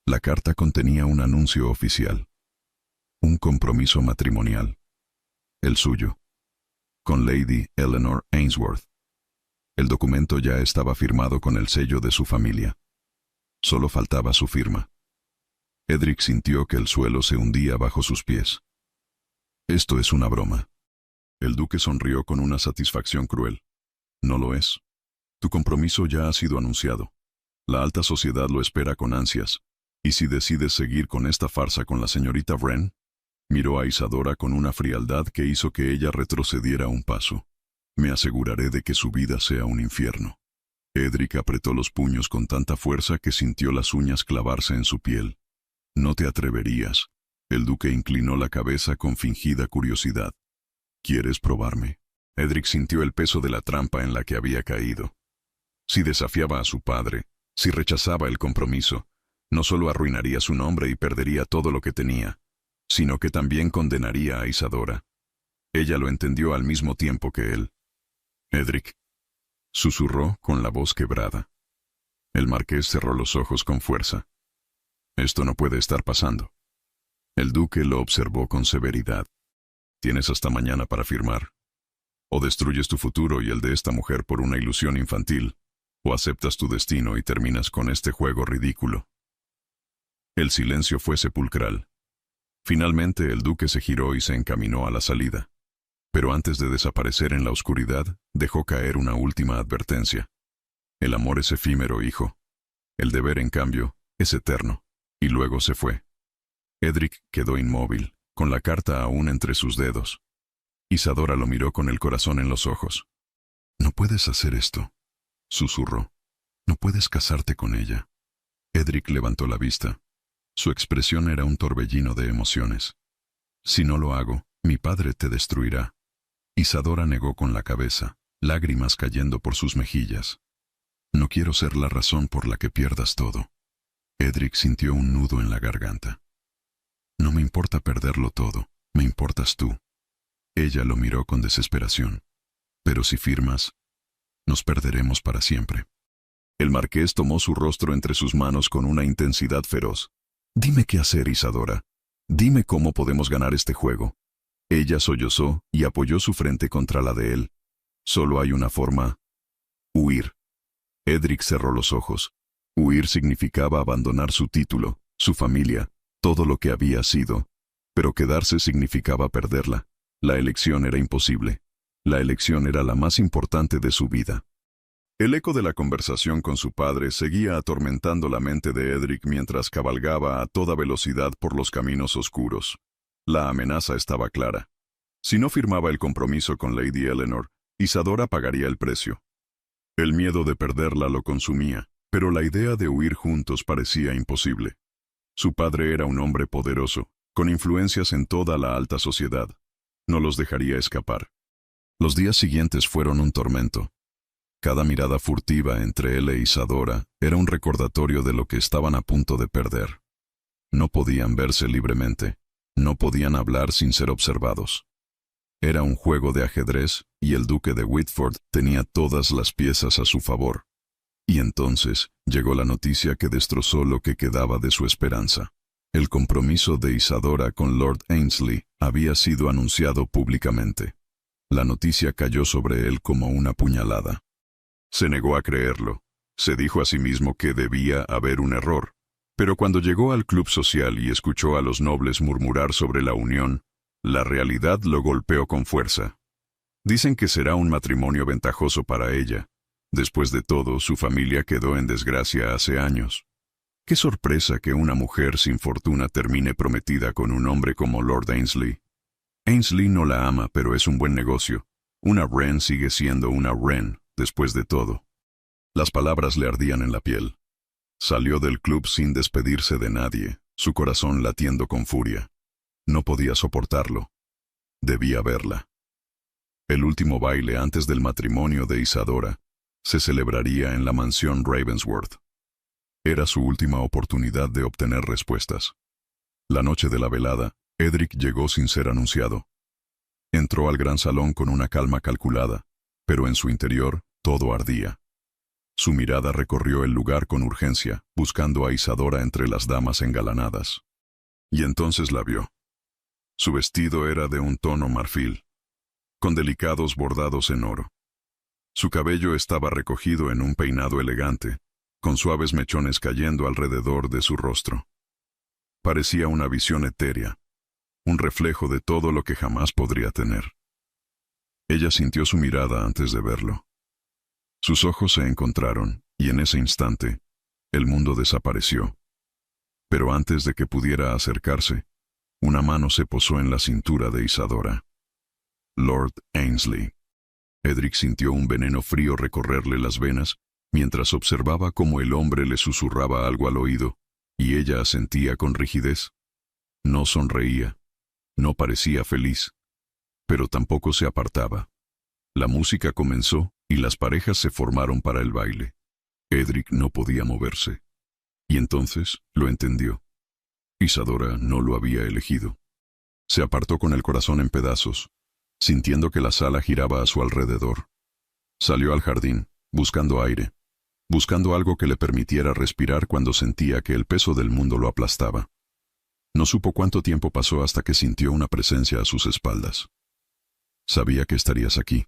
La carta contenía un anuncio oficial. Un compromiso matrimonial. El suyo. Con Lady Eleanor Ainsworth. El documento ya estaba firmado con el sello de su familia. Solo faltaba su firma. Edric sintió que el suelo se hundía bajo sus pies. Esto es una broma. El duque sonrió con una satisfacción cruel. No lo es. Tu compromiso ya ha sido anunciado. La alta sociedad lo espera con ansias. ¿Y si decides seguir con esta farsa con la señorita Wren? Miró a Isadora con una frialdad que hizo que ella retrocediera un paso. Me aseguraré de que su vida sea un infierno. Edric apretó los puños con tanta fuerza que sintió las uñas clavarse en su piel. No te atreverías. El duque inclinó la cabeza con fingida curiosidad. ¿Quieres probarme? Edric sintió el peso de la trampa en la que había caído. Si desafiaba a su padre, si rechazaba el compromiso, no solo arruinaría su nombre y perdería todo lo que tenía, sino que también condenaría a Isadora. Ella lo entendió al mismo tiempo que él. Edric, susurró con la voz quebrada. El marqués cerró los ojos con fuerza. Esto no puede estar pasando. El duque lo observó con severidad. Tienes hasta mañana para firmar. O destruyes tu futuro y el de esta mujer por una ilusión infantil, o aceptas tu destino y terminas con este juego ridículo. El silencio fue sepulcral. Finalmente el duque se giró y se encaminó a la salida. Pero antes de desaparecer en la oscuridad, dejó caer una última advertencia. El amor es efímero, hijo. El deber, en cambio, es eterno. Y luego se fue. Edric quedó inmóvil, con la carta aún entre sus dedos. Isadora lo miró con el corazón en los ojos. «No puedes hacer esto», susurró. «No puedes casarte con ella». Edric levantó la vista. Su expresión era un torbellino de emociones. «Si no lo hago, mi padre te destruirá». Isadora negó con la cabeza, lágrimas cayendo por sus mejillas. «No quiero ser la razón por la que pierdas todo». Edric sintió un nudo en la garganta. «No me importa perderlo todo, me importas tú». Ella lo miró con desesperación. «Pero si firmas, nos perderemos para siempre». El marqués tomó su rostro entre sus manos con una intensidad feroz. «Dime qué hacer, Isadora. Dime cómo podemos ganar este juego». Ella sollozó y apoyó su frente contra la de él. «Solo hay una forma. Huir». Edric cerró los ojos. Huir significaba abandonar su título, su familia, todo lo que había sido. Pero quedarse significaba perderla. La elección era imposible. La elección era la más importante de su vida. El eco de la conversación con su padre seguía atormentando la mente de Edric mientras cabalgaba a toda velocidad por los caminos oscuros. La amenaza estaba clara. Si no firmaba el compromiso con Lady Eleanor, Isadora pagaría el precio. El miedo de perderla lo consumía, pero la idea de huir juntos parecía imposible. Su padre era un hombre poderoso, con influencias en toda la alta sociedad. No los dejaría escapar. Los días siguientes fueron un tormento. Cada mirada furtiva entre él e Isadora era un recordatorio de lo que estaban a punto de perder. No podían verse libremente, no podían hablar sin ser observados. Era un juego de ajedrez y el duque de Whitford tenía todas las piezas a su favor. Y entonces llegó la noticia que destrozó lo que quedaba de su esperanza. El compromiso de Isadora con Lord Ainsley había sido anunciado públicamente. La noticia cayó sobre él como una puñalada. Se negó a creerlo. Se dijo a sí mismo que debía haber un error. Pero cuando llegó al club social y escuchó a los nobles murmurar sobre la unión, la realidad lo golpeó con fuerza. Dicen que será un matrimonio ventajoso para ella. Después de todo, su familia quedó en desgracia hace años. Qué sorpresa que una mujer sin fortuna termine prometida con un hombre como Lord Ainsley. Ainsley no la ama, pero es un buen negocio. Una Wren sigue siendo una Wren, después de todo. Las palabras le ardían en la piel. Salió del club sin despedirse de nadie, su corazón latiendo con furia. No podía soportarlo. Debía verla. El último baile antes del matrimonio de Isadora se celebraría en la mansión Ravensworth. Era su última oportunidad de obtener respuestas. La noche de la velada, Edric llegó sin ser anunciado. Entró al gran salón con una calma calculada, pero en su interior todo ardía. Su mirada recorrió el lugar con urgencia, buscando a Isadora entre las damas engalanadas. Y entonces la vio. Su vestido era de un tono marfil, con delicados bordados en oro. Su cabello estaba recogido en un peinado elegante, con suaves mechones cayendo alrededor de su rostro. Parecía una visión etérea, un reflejo de todo lo que jamás podría tener. Ella sintió su mirada antes de verlo. Sus ojos se encontraron, y en ese instante, el mundo desapareció. Pero antes de que pudiera acercarse, una mano se posó en la cintura de Isadora. Lord Ainsley. Edric sintió un veneno frío recorrerle las venas, mientras observaba cómo el hombre le susurraba algo al oído, y ella asentía con rigidez. No sonreía, no parecía feliz, pero tampoco se apartaba. La música comenzó, y las parejas se formaron para el baile. Edric no podía moverse. Y entonces lo entendió. Isadora no lo había elegido. Se apartó con el corazón en pedazos, sintiendo que la sala giraba a su alrededor. Salió al jardín, buscando aire, buscando algo que le permitiera respirar cuando sentía que el peso del mundo lo aplastaba. No supo cuánto tiempo pasó hasta que sintió una presencia a sus espaldas. Sabía que estarías aquí.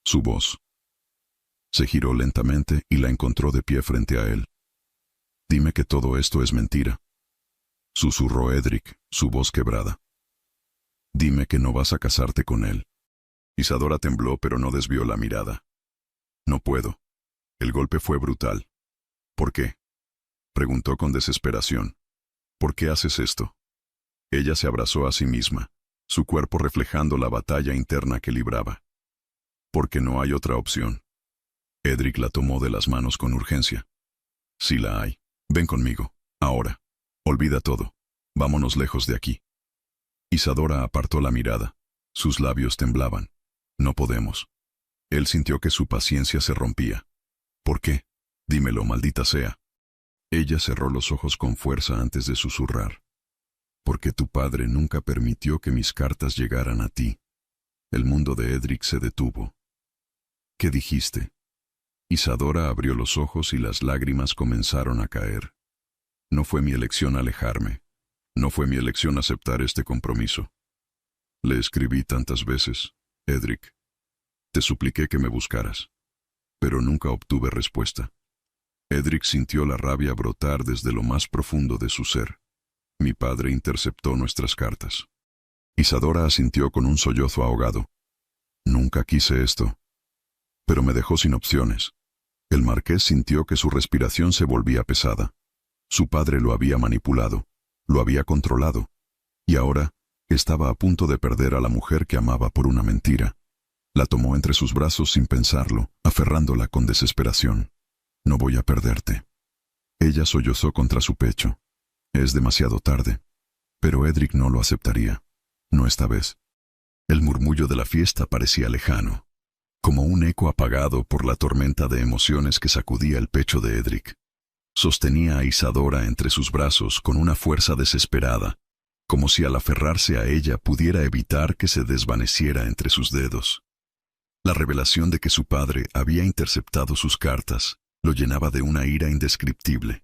Su voz. Se giró lentamente y la encontró de pie frente a él. Dime que todo esto es mentira. Susurró Edric, su voz quebrada. Dime que no vas a casarte con él. Isadora tembló pero no desvió la mirada. No puedo. El golpe fue brutal. ¿Por qué? Preguntó con desesperación. ¿Por qué haces esto? Ella se abrazó a sí misma, su cuerpo reflejando la batalla interna que libraba. Porque no hay otra opción. Edric la tomó de las manos con urgencia. Sí la hay. Ven conmigo, ahora. Olvida todo. Vámonos lejos de aquí. Isadora apartó la mirada. Sus labios temblaban. No podemos. Él sintió que su paciencia se rompía. ¿Por qué? Dímelo, maldita sea. Ella cerró los ojos con fuerza antes de susurrar. Porque tu padre nunca permitió que mis cartas llegaran a ti. El mundo de Edric se detuvo. ¿Qué dijiste? Isadora abrió los ojos y las lágrimas comenzaron a caer. No fue mi elección alejarme. No fue mi elección aceptar este compromiso. Le escribí tantas veces, Edric. Te supliqué que me buscaras, pero nunca obtuve respuesta. Edric sintió la rabia brotar desde lo más profundo de su ser. Mi padre interceptó nuestras cartas. Isadora asintió con un sollozo ahogado. Nunca quise esto. Pero me dejó sin opciones. El marqués sintió que su respiración se volvía pesada. Su padre lo había manipulado, lo había controlado, y ahora estaba a punto de perder a la mujer que amaba por una mentira. La tomó entre sus brazos sin pensarlo, aferrándola con desesperación. No voy a perderte. Ella sollozó contra su pecho. Es demasiado tarde. Pero Edric no lo aceptaría. No esta vez. El murmullo de la fiesta parecía lejano, como un eco apagado por la tormenta de emociones que sacudía el pecho de Edric. Sostenía a Isadora entre sus brazos con una fuerza desesperada, como si al aferrarse a ella pudiera evitar que se desvaneciera entre sus dedos. La revelación de que su padre había interceptado sus cartas lo llenaba de una ira indescriptible.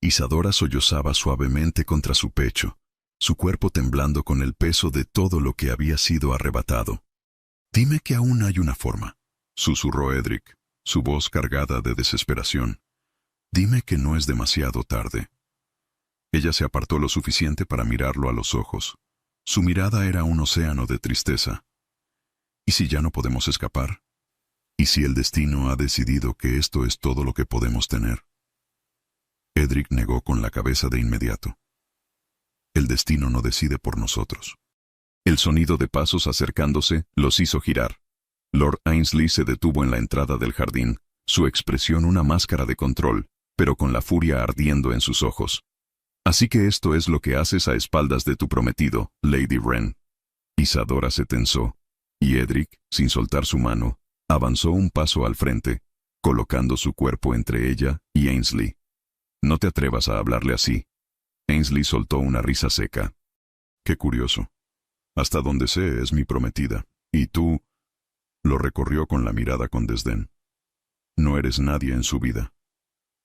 Isadora sollozaba suavemente contra su pecho, su cuerpo temblando con el peso de todo lo que había sido arrebatado. «Dime que aún hay una forma», susurró Edric, su voz cargada de desesperación. «Dime que no es demasiado tarde». Ella se apartó lo suficiente para mirarlo a los ojos. Su mirada era un océano de tristeza. ¿Y si ya no podemos escapar? ¿Y si el destino ha decidido que esto es todo lo que podemos tener? Edric negó con la cabeza de inmediato. El destino no decide por nosotros. El sonido de pasos acercándose los hizo girar. Lord Ainsley se detuvo en la entrada del jardín, su expresión una máscara de control, pero con la furia ardiendo en sus ojos. «Así que esto es lo que haces a espaldas de tu prometido, Lady Wren». Isadora se tensó, y Edric, sin soltar su mano, avanzó un paso al frente, colocando su cuerpo entre ella y Ainsley. «No te atrevas a hablarle así». Ainsley soltó una risa seca. «Qué curioso. Hasta donde sé es mi prometida. Y tú, lo recorrió con la mirada con desdén. No eres nadie en su vida.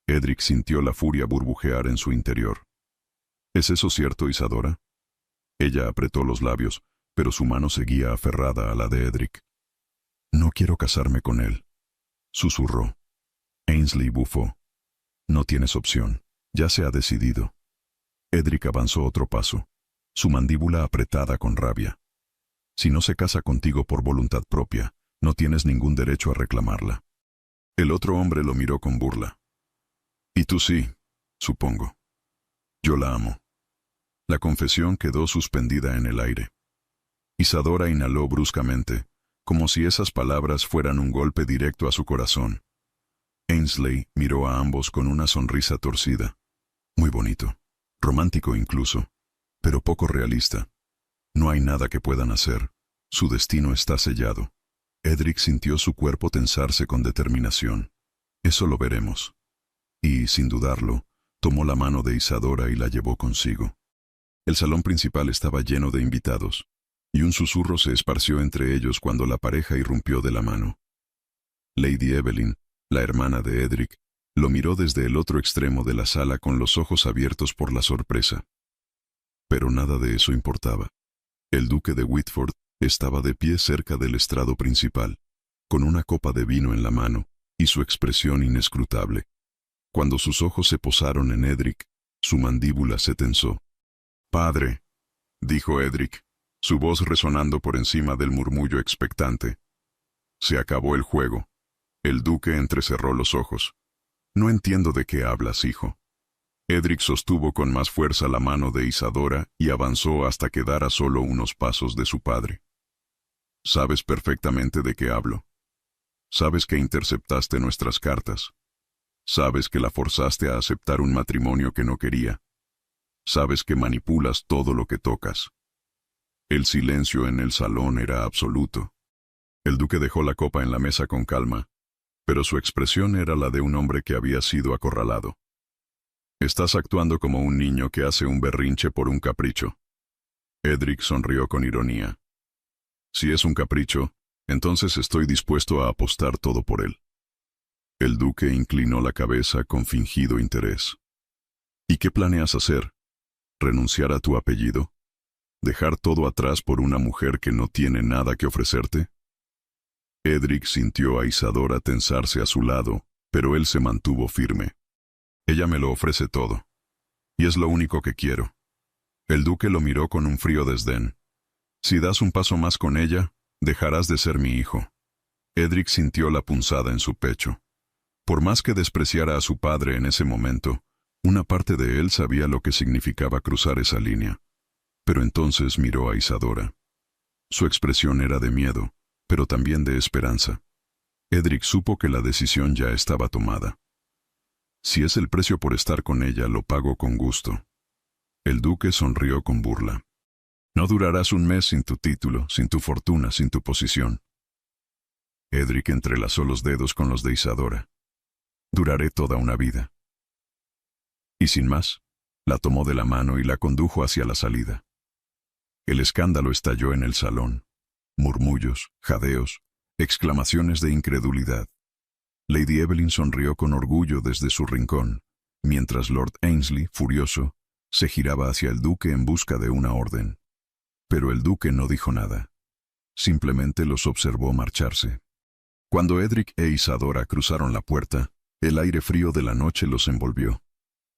Edric sintió la furia burbujear en su interior. ¿Es eso cierto, Isadora? Ella apretó los labios, pero su mano seguía aferrada a la de Edric. No quiero casarme con él, susurró. Ainsley bufó. No tienes opción. Ya se ha decidido. Edric avanzó otro paso, su mandíbula apretada con rabia. Si no se casa contigo por voluntad propia, no tienes ningún derecho a reclamarla. El otro hombre lo miró con burla. Y tú sí, supongo. Yo la amo. La confesión quedó suspendida en el aire. Isadora inhaló bruscamente, como si esas palabras fueran un golpe directo a su corazón. Ainsley miró a ambos con una sonrisa torcida. Muy bonito, romántico incluso, pero poco realista. No hay nada que puedan hacer. Su destino está sellado. Edric sintió su cuerpo tensarse con determinación. Eso lo veremos. Y, sin dudarlo, tomó la mano de Isadora y la llevó consigo. El salón principal estaba lleno de invitados, y un susurro se esparció entre ellos cuando la pareja irrumpió de la mano. Lady Evelyn, la hermana de Edric, lo miró desde el otro extremo de la sala con los ojos abiertos por la sorpresa. Pero nada de eso importaba. El duque de Whitford estaba de pie cerca del estrado principal, con una copa de vino en la mano y su expresión inescrutable. Cuando sus ojos se posaron en Edric, su mandíbula se tensó. «Padre», dijo Edric, su voz resonando por encima del murmullo expectante. «Se acabó el juego». El duque entrecerró los ojos. «No entiendo de qué hablas, hijo». Edric sostuvo con más fuerza la mano de Isadora y avanzó hasta quedar a solo unos pasos de su padre. «Sabes perfectamente de qué hablo. Sabes que interceptaste nuestras cartas. Sabes que la forzaste a aceptar un matrimonio que no quería. Sabes que manipulas todo lo que tocas». El silencio en el salón era absoluto. El duque dejó la copa en la mesa con calma, pero su expresión era la de un hombre que había sido acorralado. «Estás actuando como un niño que hace un berrinche por un capricho». Edric sonrió con ironía. «Si es un capricho, entonces estoy dispuesto a apostar todo por él». El duque inclinó la cabeza con fingido interés. «¿Y qué planeas hacer? ¿Renunciar a tu apellido? ¿Dejar todo atrás por una mujer que no tiene nada que ofrecerte?» Edric sintió a Isadora tensarse a su lado, pero él se mantuvo firme. «Ella me lo ofrece todo. Y es lo único que quiero». El duque lo miró con un frío desdén. «Si das un paso más con ella, dejarás de ser mi hijo». Edric sintió la punzada en su pecho. Por más que despreciara a su padre en ese momento, una parte de él sabía lo que significaba cruzar esa línea. Pero entonces miró a Isadora. Su expresión era de miedo, pero también de esperanza. Edric supo que la decisión ya estaba tomada. «Si es el precio por estar con ella, lo pago con gusto». El duque sonrió con burla. «No durarás un mes sin tu título, sin tu fortuna, sin tu posición». Edric entrelazó los dedos con los de Isadora. «Duraré toda una vida». Y sin más, la tomó de la mano y la condujo hacia la salida. El escándalo estalló en el salón. Murmullos, jadeos, exclamaciones de incredulidad. Lady Evelyn sonrió con orgullo desde su rincón, mientras Lord Ainsley, furioso, se giraba hacia el duque en busca de una orden. Pero el duque no dijo nada. Simplemente los observó marcharse. Cuando Edric e Isadora cruzaron la puerta, el aire frío de la noche los envolvió.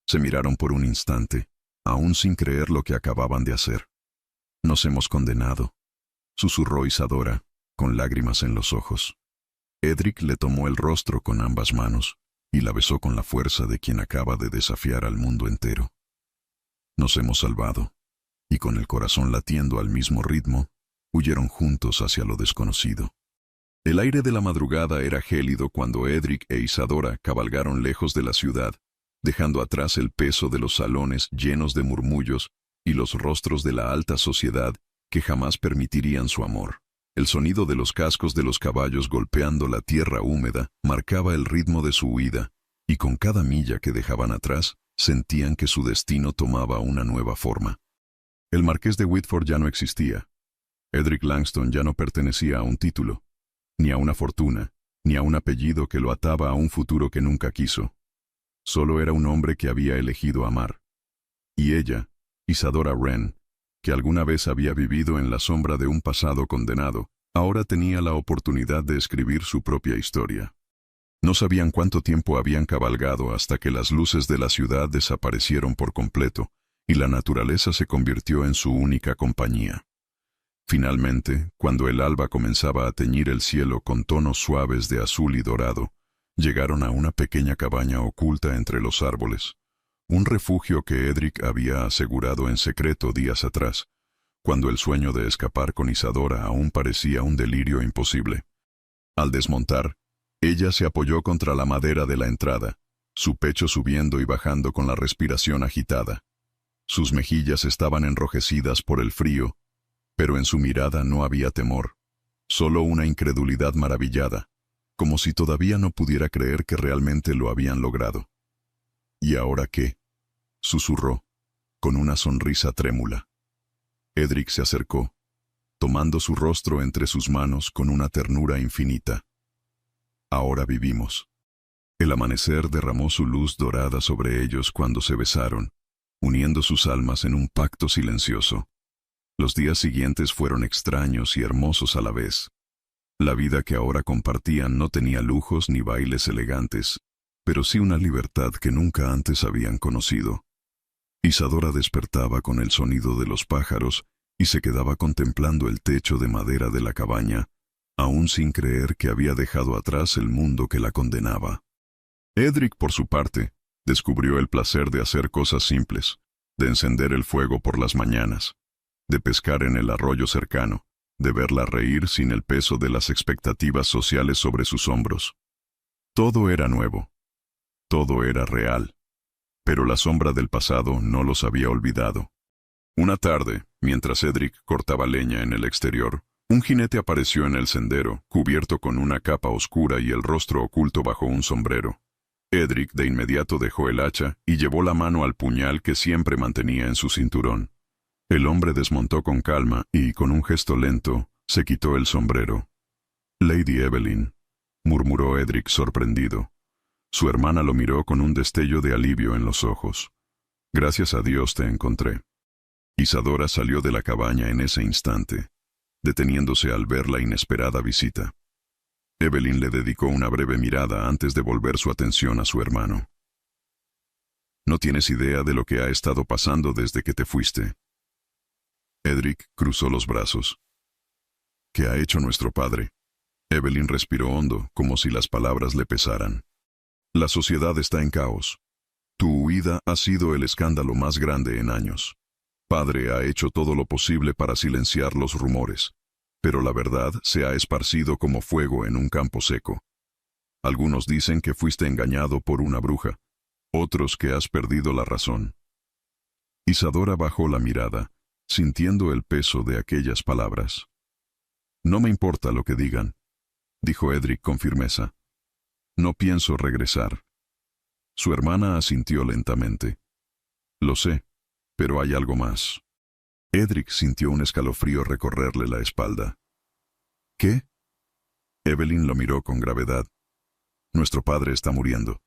Se miraron por un instante, aún sin creer lo que acababan de hacer. «Nos hemos condenado», susurró Isadora, con lágrimas en los ojos. Edric le tomó el rostro con ambas manos y la besó con la fuerza de quien acaba de desafiar al mundo entero. «Nos hemos salvado», y con el corazón latiendo al mismo ritmo, huyeron juntos hacia lo desconocido. El aire de la madrugada era gélido cuando Edric e Isadora cabalgaron lejos de la ciudad, dejando atrás el peso de los salones llenos de murmullos y los rostros de la alta sociedad que jamás permitirían su amor. El sonido de los cascos de los caballos golpeando la tierra húmeda marcaba el ritmo de su huida, y con cada milla que dejaban atrás, sentían que su destino tomaba una nueva forma. El marqués de Whitford ya no existía. Edric Langston ya no pertenecía a un título, ni a una fortuna, ni a un apellido que lo ataba a un futuro que nunca quiso. Solo era un hombre que había elegido amar. Y ella, Isadora Wren, que alguna vez había vivido en la sombra de un pasado condenado, ahora tenía la oportunidad de escribir su propia historia. No sabían cuánto tiempo habían cabalgado hasta que las luces de la ciudad desaparecieron por completo y la naturaleza se convirtió en su única compañía. Finalmente, cuando el alba comenzaba a teñir el cielo con tonos suaves de azul y dorado, llegaron a una pequeña cabaña oculta entre los árboles, un refugio que Edric había asegurado en secreto días atrás, cuando el sueño de escapar con Isadora aún parecía un delirio imposible. Al desmontar, ella se apoyó contra la madera de la entrada, su pecho subiendo y bajando con la respiración agitada. Sus mejillas estaban enrojecidas por el frío, pero en su mirada no había temor, solo una incredulidad maravillada, como si todavía no pudiera creer que realmente lo habían logrado. ¿Y ahora qué?, susurró, con una sonrisa trémula. Edric se acercó, tomando su rostro entre sus manos con una ternura infinita. Ahora vivimos. El amanecer derramó su luz dorada sobre ellos cuando se besaron, uniendo sus almas en un pacto silencioso. Los días siguientes fueron extraños y hermosos a la vez. La vida que ahora compartían no tenía lujos ni bailes elegantes, pero sí una libertad que nunca antes habían conocido. Isadora despertaba con el sonido de los pájaros y se quedaba contemplando el techo de madera de la cabaña, aún sin creer que había dejado atrás el mundo que la condenaba. Edric, por su parte, descubrió el placer de hacer cosas simples, de encender el fuego por las mañanas, de pescar en el arroyo cercano, de verla reír sin el peso de las expectativas sociales sobre sus hombros. Todo era nuevo. Todo era real. Pero la sombra del pasado no los había olvidado. Una tarde, mientras Edric cortaba leña en el exterior, un jinete apareció en el sendero, cubierto con una capa oscura y el rostro oculto bajo un sombrero. Edric de inmediato dejó el hacha y llevó la mano al puñal que siempre mantenía en su cinturón. El hombre desmontó con calma y, con un gesto lento, se quitó el sombrero. «Lady Evelyn», murmuró Edric sorprendido. Su hermana lo miró con un destello de alivio en los ojos. «Gracias a Dios te encontré». Isadora salió de la cabaña en ese instante, deteniéndose al ver la inesperada visita. Evelyn le dedicó una breve mirada antes de volver su atención a su hermano. «No tienes idea de lo que ha estado pasando desde que te fuiste». Edric cruzó los brazos. «¿Qué ha hecho nuestro padre?». Evelyn respiró hondo, como si las palabras le pesaran. «La sociedad está en caos. Tu huida ha sido el escándalo más grande en años. Padre ha hecho todo lo posible para silenciar los rumores, pero la verdad se ha esparcido como fuego en un campo seco. Algunos dicen que fuiste engañado por una bruja, otros que has perdido la razón». Isadora bajó la mirada, sintiendo el peso de aquellas palabras. «No me importa lo que digan», dijo Edric con firmeza. «No pienso regresar». Su hermana asintió lentamente. «Lo sé, pero hay algo más». Edric sintió un escalofrío recorrerle la espalda. «¿Qué?». Evelyn lo miró con gravedad. «Nuestro padre está muriendo».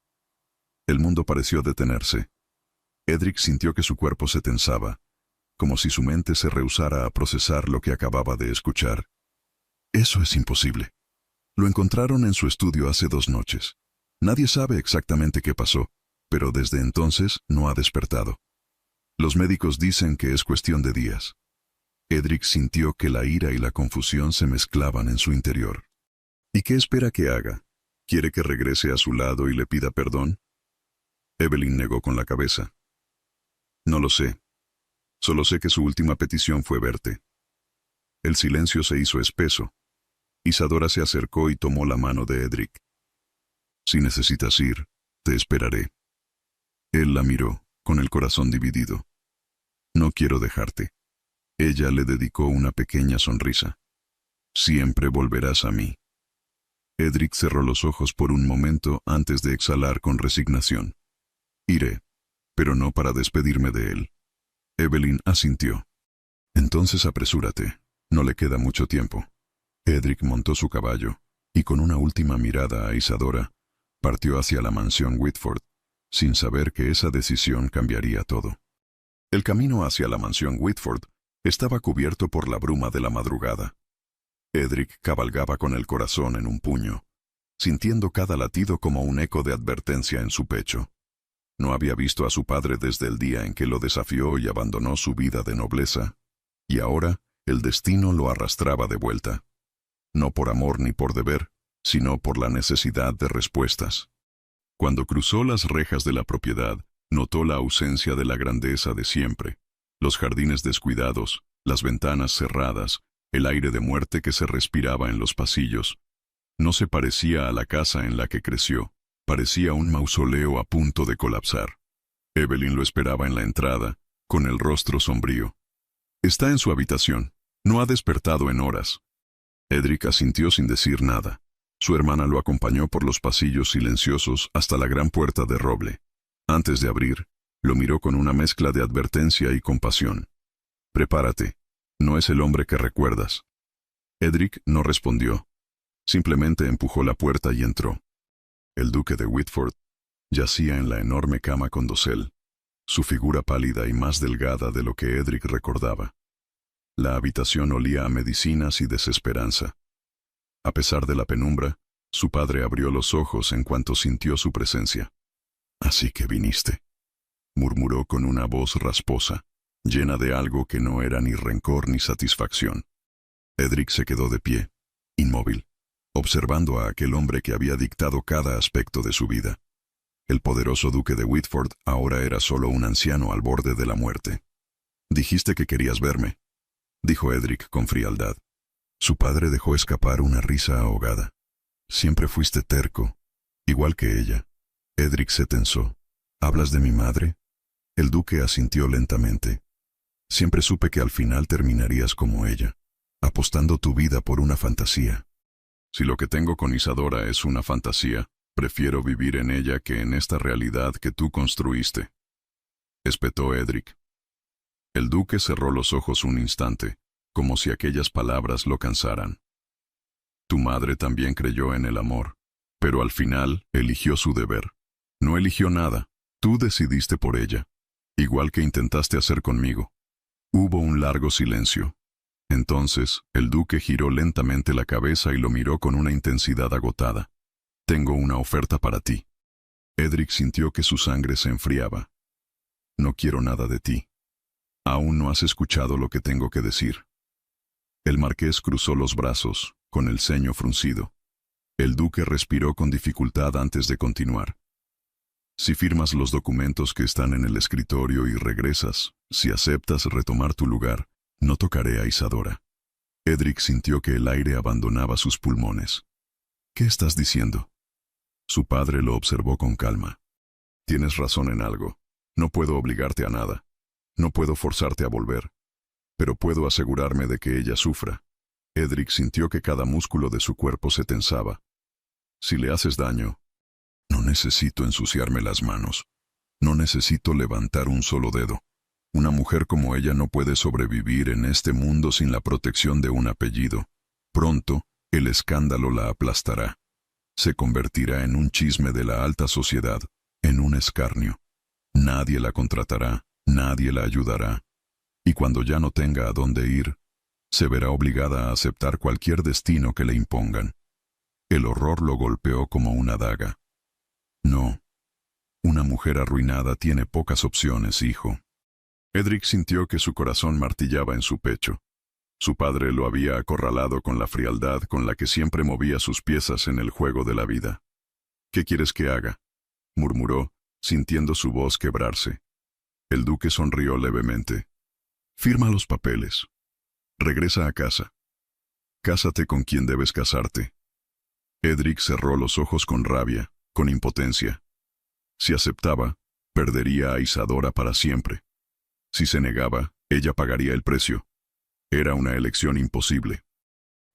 El mundo pareció detenerse. Edric sintió que su cuerpo se tensaba, como si su mente se rehusara a procesar lo que acababa de escuchar. «Eso es imposible. Lo encontraron en su estudio hace 2 noches. Nadie sabe exactamente qué pasó, pero desde entonces no ha despertado. Los médicos dicen que es cuestión de días». Edric sintió que la ira y la confusión se mezclaban en su interior. «¿Y qué espera que haga? ¿Quiere que regrese a su lado y le pida perdón?». Evelyn negó con la cabeza. «No lo sé. Solo sé que su última petición fue verte». El silencio se hizo espeso. Isadora se acercó y tomó la mano de Edric. «Si necesitas ir, te esperaré». Él la miró, con el corazón dividido. «No quiero dejarte». Ella le dedicó una pequeña sonrisa. «Siempre volverás a mí». Edric cerró los ojos por un momento antes de exhalar con resignación. «Iré, pero no para despedirme de él». Evelyn asintió. «Entonces apresúrate. No le queda mucho tiempo. Edric montó su caballo, y con una última mirada a Isadora, partió hacia la mansión Whitford, sin saber que esa decisión cambiaría todo. El camino hacia la mansión Whitford estaba cubierto por la bruma de la madrugada. Edric cabalgaba con el corazón en un puño, sintiendo cada latido como un eco de advertencia en su pecho. No había visto a su padre desde el día en que lo desafió y abandonó su vida de nobleza, y ahora el destino lo arrastraba de vuelta. No por amor ni por deber, sino por la necesidad de respuestas. Cuando cruzó las rejas de la propiedad, notó la ausencia de la grandeza de siempre, los jardines descuidados, las ventanas cerradas, el aire de muerte que se respiraba en los pasillos. No se parecía a la casa en la que creció, parecía un mausoleo a punto de colapsar. Evelyn lo esperaba en la entrada, con el rostro sombrío. Está en su habitación, no ha despertado en horas. Edric asintió sin decir nada. Su hermana lo acompañó por los pasillos silenciosos hasta la gran puerta de roble. Antes de abrir, lo miró con una mezcla de advertencia y compasión. «Prepárate, no es el hombre que recuerdas». Edric no respondió. Simplemente empujó la puerta y entró. El duque de Whitford yacía en la enorme cama con dosel, su figura pálida y más delgada de lo que Edric recordaba. La habitación olía a medicinas y desesperanza. A pesar de la penumbra, su padre abrió los ojos en cuanto sintió su presencia. «Así que viniste», murmuró con una voz rasposa, llena de algo que no era ni rencor ni satisfacción. Edric se quedó de pie, inmóvil, observando a aquel hombre que había dictado cada aspecto de su vida. El poderoso duque de Whitford ahora era solo un anciano al borde de la muerte. «Dijiste que querías verme», dijo Edric con frialdad. Su padre dejó escapar una risa ahogada. «Siempre fuiste terco, igual que ella». Edric se tensó. «¿Hablas de mi madre?» El duque asintió lentamente. «Siempre supe que al final terminarías como ella, apostando tu vida por una fantasía». «Si lo que tengo con Isadora es una fantasía, prefiero vivir en ella que en esta realidad que tú construiste», espetó Edric. El duque cerró los ojos un instante, como si aquellas palabras lo cansaran. «Tu madre también creyó en el amor, pero al final eligió su deber. No eligió nada, tú decidiste por ella, igual que intentaste hacer conmigo». Hubo un largo silencio. Entonces, el duque giró lentamente la cabeza y lo miró con una intensidad agotada. «Tengo una oferta para ti». Edric sintió que su sangre se enfriaba. «No quiero nada de ti. Aún no has escuchado lo que tengo que decir». El marqués cruzó los brazos, con el ceño fruncido. El duque respiró con dificultad antes de continuar. «Si firmas los documentos que están en el escritorio y regresas, si aceptas retomar tu lugar, no tocaré a Isadora». Edric sintió que el aire abandonaba sus pulmones. «¿Qué estás diciendo?» Su padre lo observó con calma. «Tienes razón en algo. No puedo obligarte a nada. No puedo forzarte a volver. Pero puedo asegurarme de que ella sufra». Edric sintió que cada músculo de su cuerpo se tensaba. «Si le haces daño, no necesito ensuciarme las manos. No necesito levantar un solo dedo. Una mujer como ella no puede sobrevivir en este mundo sin la protección de un apellido. Pronto, el escándalo la aplastará. Se convertirá en un chisme de la alta sociedad, en un escarnio. Nadie la contratará, nadie la ayudará. Y cuando ya no tenga a dónde ir, se verá obligada a aceptar cualquier destino que le impongan». El horror lo golpeó como una daga. «No. Una mujer arruinada tiene pocas opciones, hijo». Edric sintió que su corazón martillaba en su pecho. Su padre lo había acorralado con la frialdad con la que siempre movía sus piezas en el juego de la vida. «¿Qué quieres que haga?», murmuró, sintiendo su voz quebrarse. El duque sonrió levemente. «Firma los papeles. Regresa a casa. Cásate con quien debes casarte». Edric cerró los ojos con rabia, con impotencia. Si aceptaba, perdería a Isadora para siempre. Si se negaba, ella pagaría el precio. Era una elección imposible.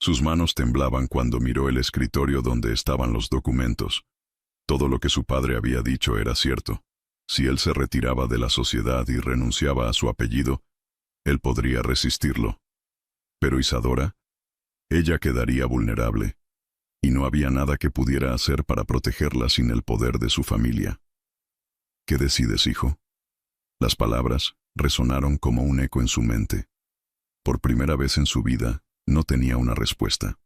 Sus manos temblaban cuando miró el escritorio donde estaban los documentos. Todo lo que su padre había dicho era cierto. Si él se retiraba de la sociedad y renunciaba a su apellido, él podría resistirlo. Pero Isadora, ella quedaría vulnerable, y no había nada que pudiera hacer para protegerla sin el poder de su familia. ¿Qué decides, hijo? Las palabras resonaron como un eco en su mente. Por primera vez en su vida, no tenía una respuesta.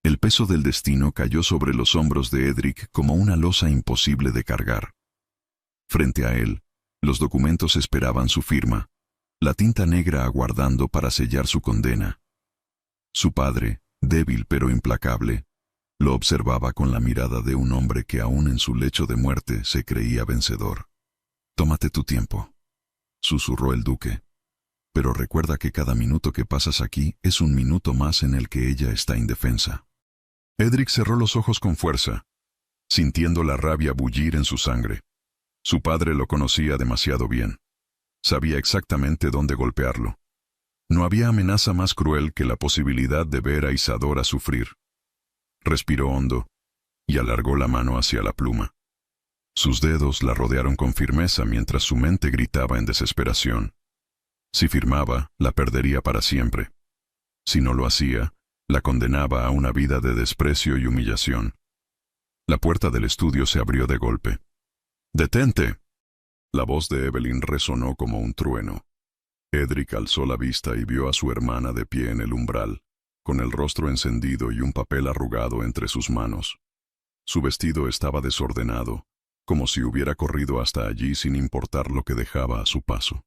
El peso del destino cayó sobre los hombros de Edric como una losa imposible de cargar. Frente a él, los documentos esperaban su firma, la tinta negra aguardando para sellar su condena. Su padre, débil pero implacable, lo observaba con la mirada de un hombre que aún en su lecho de muerte se creía vencedor. «Tómate tu tiempo», susurró el duque. «Pero recuerda que cada minuto que pasas aquí es un minuto más en el que ella está indefensa». Edric cerró los ojos con fuerza, sintiendo la rabia bullir en su sangre. Su padre lo conocía demasiado bien. Sabía exactamente dónde golpearlo. No había amenaza más cruel que la posibilidad de ver a Isadora sufrir. Respiró hondo y alargó la mano hacia la pluma. Sus dedos la rodearon con firmeza mientras su mente gritaba en desesperación. Si firmaba, la perdería para siempre. Si no lo hacía, la condenaba a una vida de desprecio y humillación. La puerta del estudio se abrió de golpe. «¡Detente!». La voz de Evelyn resonó como un trueno. Edric alzó la vista y vio a su hermana de pie en el umbral, con el rostro encendido y un papel arrugado entre sus manos. Su vestido estaba desordenado, como si hubiera corrido hasta allí sin importar lo que dejaba a su paso.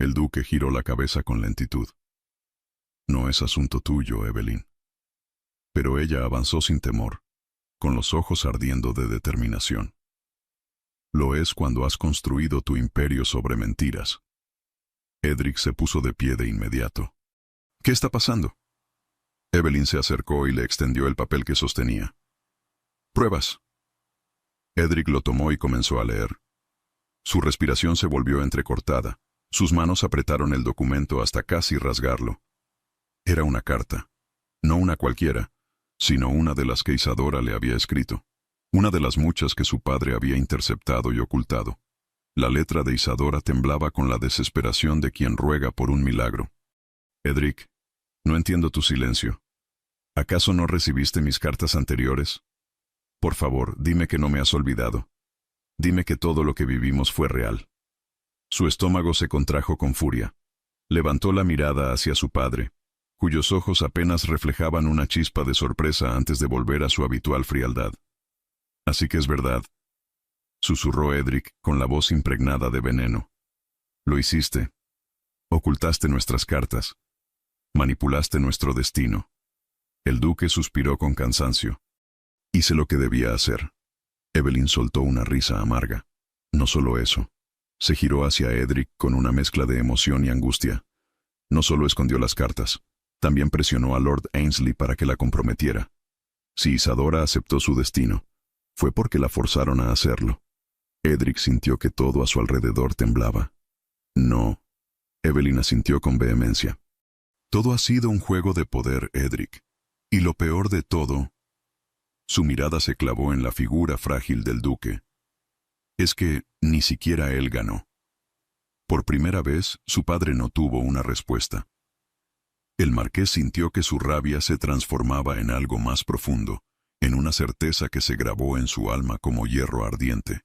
El duque giró la cabeza con lentitud. «No es asunto tuyo, Evelyn». Pero ella avanzó sin temor, con los ojos ardiendo de determinación. «Lo es cuando has construido tu imperio sobre mentiras». Edric se puso de pie de inmediato. «¿Qué está pasando?». Evelyn se acercó y le extendió el papel que sostenía. «Pruebas». Edric lo tomó y comenzó a leer. Su respiración se volvió entrecortada. Sus manos apretaron el documento hasta casi rasgarlo. Era una carta. No una cualquiera, sino una de las que Isadora le había escrito. Una de las muchas que su padre había interceptado y ocultado. La letra de Isadora temblaba con la desesperación de quien ruega por un milagro. «Edric, no entiendo tu silencio. ¿Acaso no recibiste mis cartas anteriores? Por favor, dime que no me has olvidado. Dime que todo lo que vivimos fue real». Su estómago se contrajo con furia. Levantó la mirada hacia su padre, cuyos ojos apenas reflejaban una chispa de sorpresa antes de volver a su habitual frialdad. «Así que es verdad», susurró Edric con la voz impregnada de veneno. «Lo hiciste. Ocultaste nuestras cartas. Manipulaste nuestro destino». El duque suspiró con cansancio. «Hice lo que debía hacer». Evelyn soltó una risa amarga. No solo eso. Se giró hacia Edric con una mezcla de emoción y angustia. No solo escondió las cartas, también presionó a Lord Ainsley para que la comprometiera. Si Isadora aceptó su destino, fue porque la forzaron a hacerlo. Edric sintió que todo a su alrededor temblaba. «No». Evelyn asintió con vehemencia. «Todo ha sido un juego de poder, Edric. Y lo peor de todo...». Su mirada se clavó en la figura frágil del duque. «Es que ni siquiera él ganó». Por primera vez, su padre no tuvo una respuesta. El marqués sintió que su rabia se transformaba en algo más profundo, en una certeza que se grabó en su alma como hierro ardiente.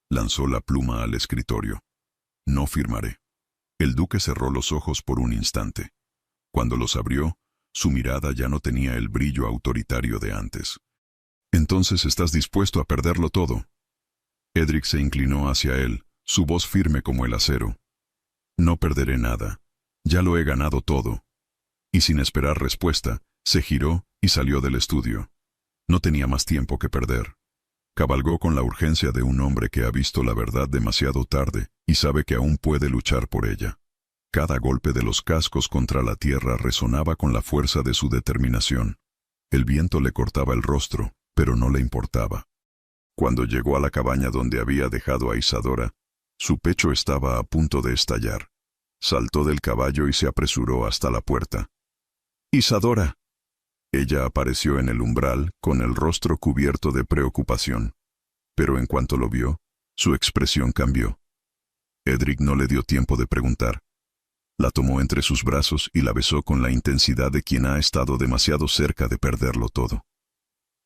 Lanzó la pluma al escritorio. «No firmaré». El duque cerró los ojos por un instante. Cuando los abrió, su mirada ya no tenía el brillo autoritario de antes. «Entonces estás dispuesto a perderlo todo». Edric se inclinó hacia él, su voz firme como el acero. «No perderé nada. Ya lo he ganado todo». Y sin esperar respuesta, se giró y salió del estudio. No tenía más tiempo que perder. Cabalgó con la urgencia de un hombre que ha visto la verdad demasiado tarde y sabe que aún puede luchar por ella. Cada golpe de los cascos contra la tierra resonaba con la fuerza de su determinación. El viento le cortaba el rostro, pero no le importaba. Cuando llegó a la cabaña donde había dejado a Isadora, su pecho estaba a punto de estallar. Saltó del caballo y se apresuró hasta la puerta. «¡Isadora!». Ella apareció en el umbral con el rostro cubierto de preocupación. Pero en cuanto lo vio, su expresión cambió. Edric no le dio tiempo de preguntar. La tomó entre sus brazos y la besó con la intensidad de quien ha estado demasiado cerca de perderlo todo.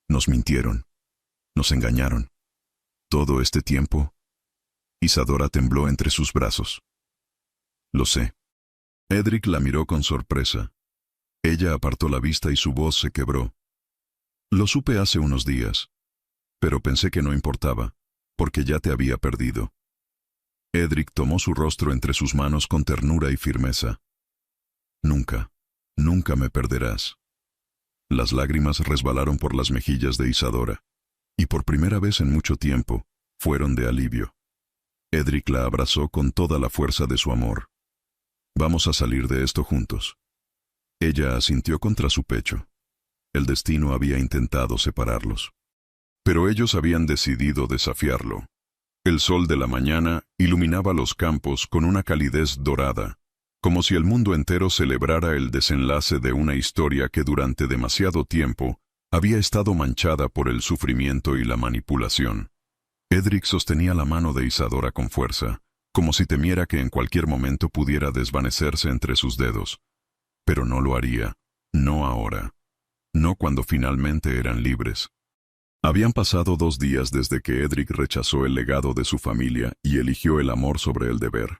Nos mintieron. Nos engañaron. Todo este tiempo, Isadora tembló entre sus brazos. Lo sé. Edric la miró con sorpresa. Ella apartó la vista y su voz se quebró. Lo supe hace unos días, pero pensé que no importaba, porque ya te había perdido. Edric tomó su rostro entre sus manos con ternura y firmeza. Nunca, nunca me perderás. Las lágrimas resbalaron por las mejillas de Isadora, y por primera vez en mucho tiempo, fueron de alivio. Edric la abrazó con toda la fuerza de su amor. Vamos a salir de esto juntos. Ella asintió contra su pecho. El destino había intentado separarlos. Pero ellos habían decidido desafiarlo. El sol de la mañana iluminaba los campos con una calidez dorada, como si el mundo entero celebrara el desenlace de una historia que durante demasiado tiempo había estado manchada por el sufrimiento y la manipulación. Edric sostenía la mano de Isadora con fuerza, como si temiera que en cualquier momento pudiera desvanecerse entre sus dedos. Pero no lo haría, no ahora, no cuando finalmente eran libres. Habían pasado 2 días desde que Edric rechazó el legado de su familia y eligió el amor sobre el deber.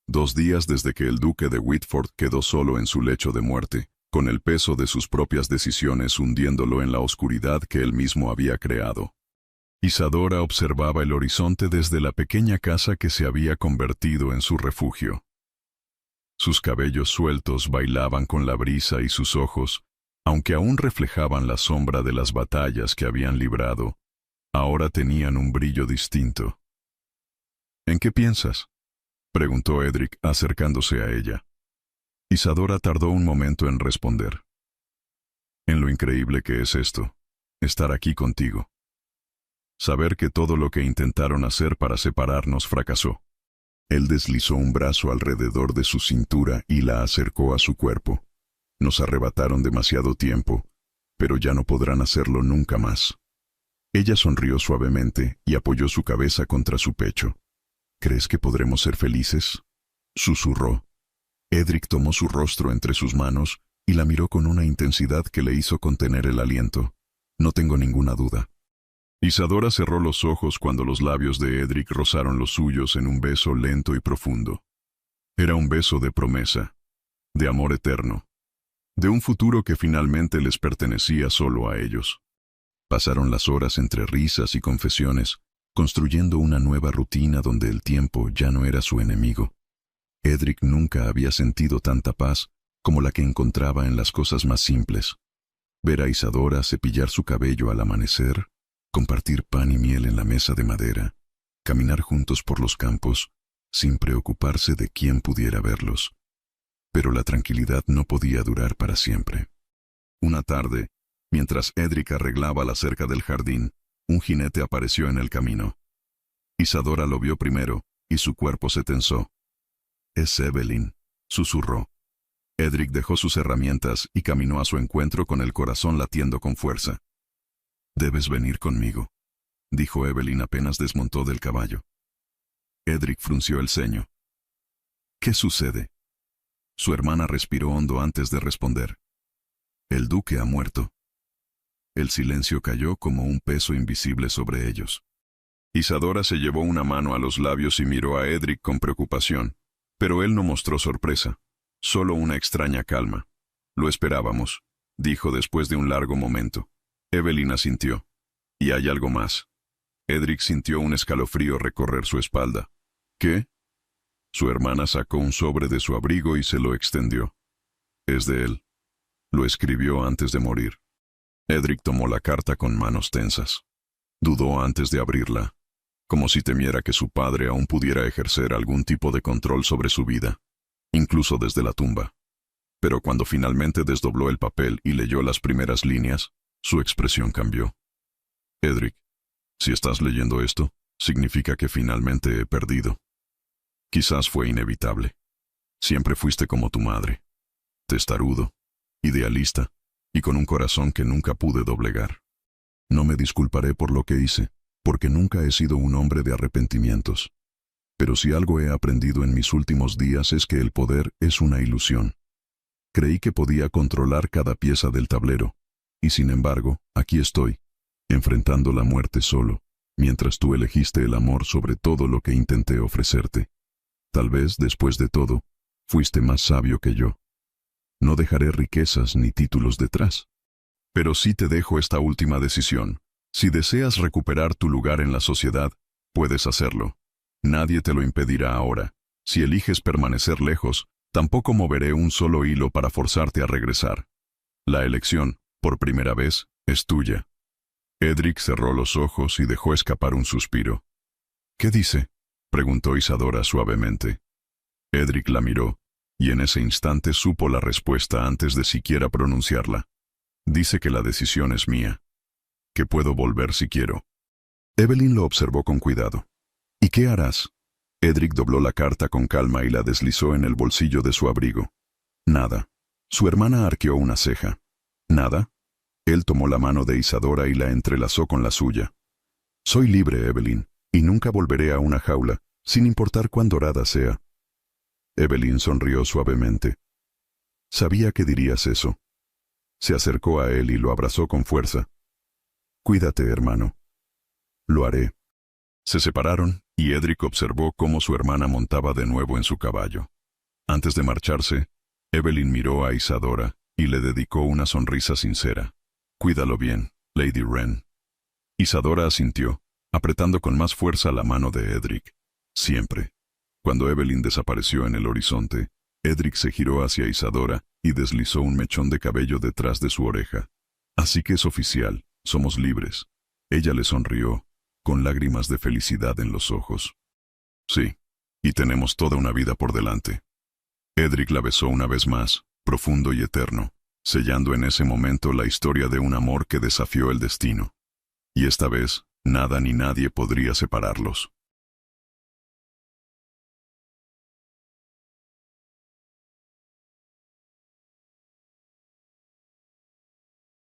2 días desde que el duque de Whitford quedó solo en su lecho de muerte, con el peso de sus propias decisiones hundiéndolo en la oscuridad que él mismo había creado. Isadora observaba el horizonte desde la pequeña casa que se había convertido en su refugio. Sus cabellos sueltos bailaban con la brisa y sus ojos, aunque aún reflejaban la sombra de las batallas que habían librado, ahora tenían un brillo distinto. ¿En qué piensas?, preguntó Edric acercándose a ella. Isadora tardó un momento en responder. En lo increíble que es esto, estar aquí contigo. Saber que todo lo que intentaron hacer para separarnos fracasó. Él deslizó un brazo alrededor de su cintura y la acercó a su cuerpo. Nos arrebataron demasiado tiempo, pero ya no podrán hacerlo nunca más. Ella sonrió suavemente y apoyó su cabeza contra su pecho. ¿Crees que podremos ser felices?, susurró. Edric tomó su rostro entre sus manos y la miró con una intensidad que le hizo contener el aliento. No tengo ninguna duda. Isadora cerró los ojos cuando los labios de Edric rozaron los suyos en un beso lento y profundo. Era un beso de promesa, de amor eterno, de un futuro que finalmente les pertenecía solo a ellos. Pasaron las horas entre risas y confesiones, construyendo una nueva rutina donde el tiempo ya no era su enemigo. Edric nunca había sentido tanta paz como la que encontraba en las cosas más simples. Ver a Isadora cepillar su cabello al amanecer, compartir pan y miel en la mesa de madera, caminar juntos por los campos, sin preocuparse de quién pudiera verlos. Pero la tranquilidad no podía durar para siempre. Una tarde, mientras Edric arreglaba la cerca del jardín, un jinete apareció en el camino. Isadora lo vio primero, y su cuerpo se tensó. «Es Evelyn», susurró. Edric dejó sus herramientas y caminó a su encuentro con el corazón latiendo con fuerza. «Debes venir conmigo», dijo Evelyn apenas desmontó del caballo. Edric frunció el ceño. «¿Qué sucede?». Su hermana respiró hondo antes de responder. «El duque ha muerto». El silencio cayó como un peso invisible sobre ellos. Isadora se llevó una mano a los labios y miró a Edric con preocupación, pero él no mostró sorpresa, solo una extraña calma. «Lo esperábamos», dijo después de un largo momento. Evelyn asintió. «Y hay algo más». Edric sintió un escalofrío recorrer su espalda. «¿Qué?». Su hermana sacó un sobre de su abrigo y se lo extendió. «Es de él. Lo escribió antes de morir». Edric tomó la carta con manos tensas. Dudó antes de abrirla, como si temiera que su padre aún pudiera ejercer algún tipo de control sobre su vida, incluso desde la tumba. Pero cuando finalmente desdobló el papel y leyó las primeras líneas, su expresión cambió. «Edric, si estás leyendo esto, significa que finalmente he perdido. Quizás fue inevitable. Siempre fuiste como tu madre, testarudo, idealista, y con un corazón que nunca pude doblegar. No me disculparé por lo que hice, porque nunca he sido un hombre de arrepentimientos. Pero si algo he aprendido en mis últimos días es que el poder es una ilusión. Creí que podía controlar cada pieza del tablero, y sin embargo, aquí estoy, enfrentando la muerte solo, mientras tú elegiste el amor sobre todo lo que intenté ofrecerte. Tal vez, después de todo, fuiste más sabio que yo. No dejaré riquezas ni títulos detrás. Pero sí te dejo esta última decisión. Si deseas recuperar tu lugar en la sociedad, puedes hacerlo. Nadie te lo impedirá ahora. Si eliges permanecer lejos, tampoco moveré un solo hilo para forzarte a regresar. La elección, por primera vez, es tuya. Edric cerró los ojos y dejó escapar un suspiro. ¿Qué dice?, preguntó Isadora suavemente. Edric la miró, y en ese instante supo la respuesta antes de siquiera pronunciarla. Dice que la decisión es mía. Que puedo volver si quiero. Evelyn lo observó con cuidado. ¿Y qué harás? Edric dobló la carta con calma y la deslizó en el bolsillo de su abrigo. Nada. Su hermana arqueó una ceja. ¿Nada? Él tomó la mano de Isadora y la entrelazó con la suya. Soy libre, Evelyn, y nunca volveré a una jaula, sin importar cuán dorada sea. Evelyn sonrió suavemente. Sabía que dirías eso. Se acercó a él y lo abrazó con fuerza. Cuídate, hermano. Lo haré. Se separaron, y Edric observó cómo su hermana montaba de nuevo en su caballo. Antes de marcharse, Evelyn miró a Isadora y le dedicó una sonrisa sincera. Cuídalo bien, Lady Wren. Isadora asintió, apretando con más fuerza la mano de Edric. Siempre. Cuando Evelyn desapareció en el horizonte, Edric se giró hacia Isadora y deslizó un mechón de cabello detrás de su oreja. Así que es oficial, somos libres. Ella le sonrió, con lágrimas de felicidad en los ojos. Sí, y tenemos toda una vida por delante. Edric la besó una vez más, profundo y eterno, sellando en ese momento la historia de un amor que desafió el destino. Y esta vez, nada ni nadie podría separarlos.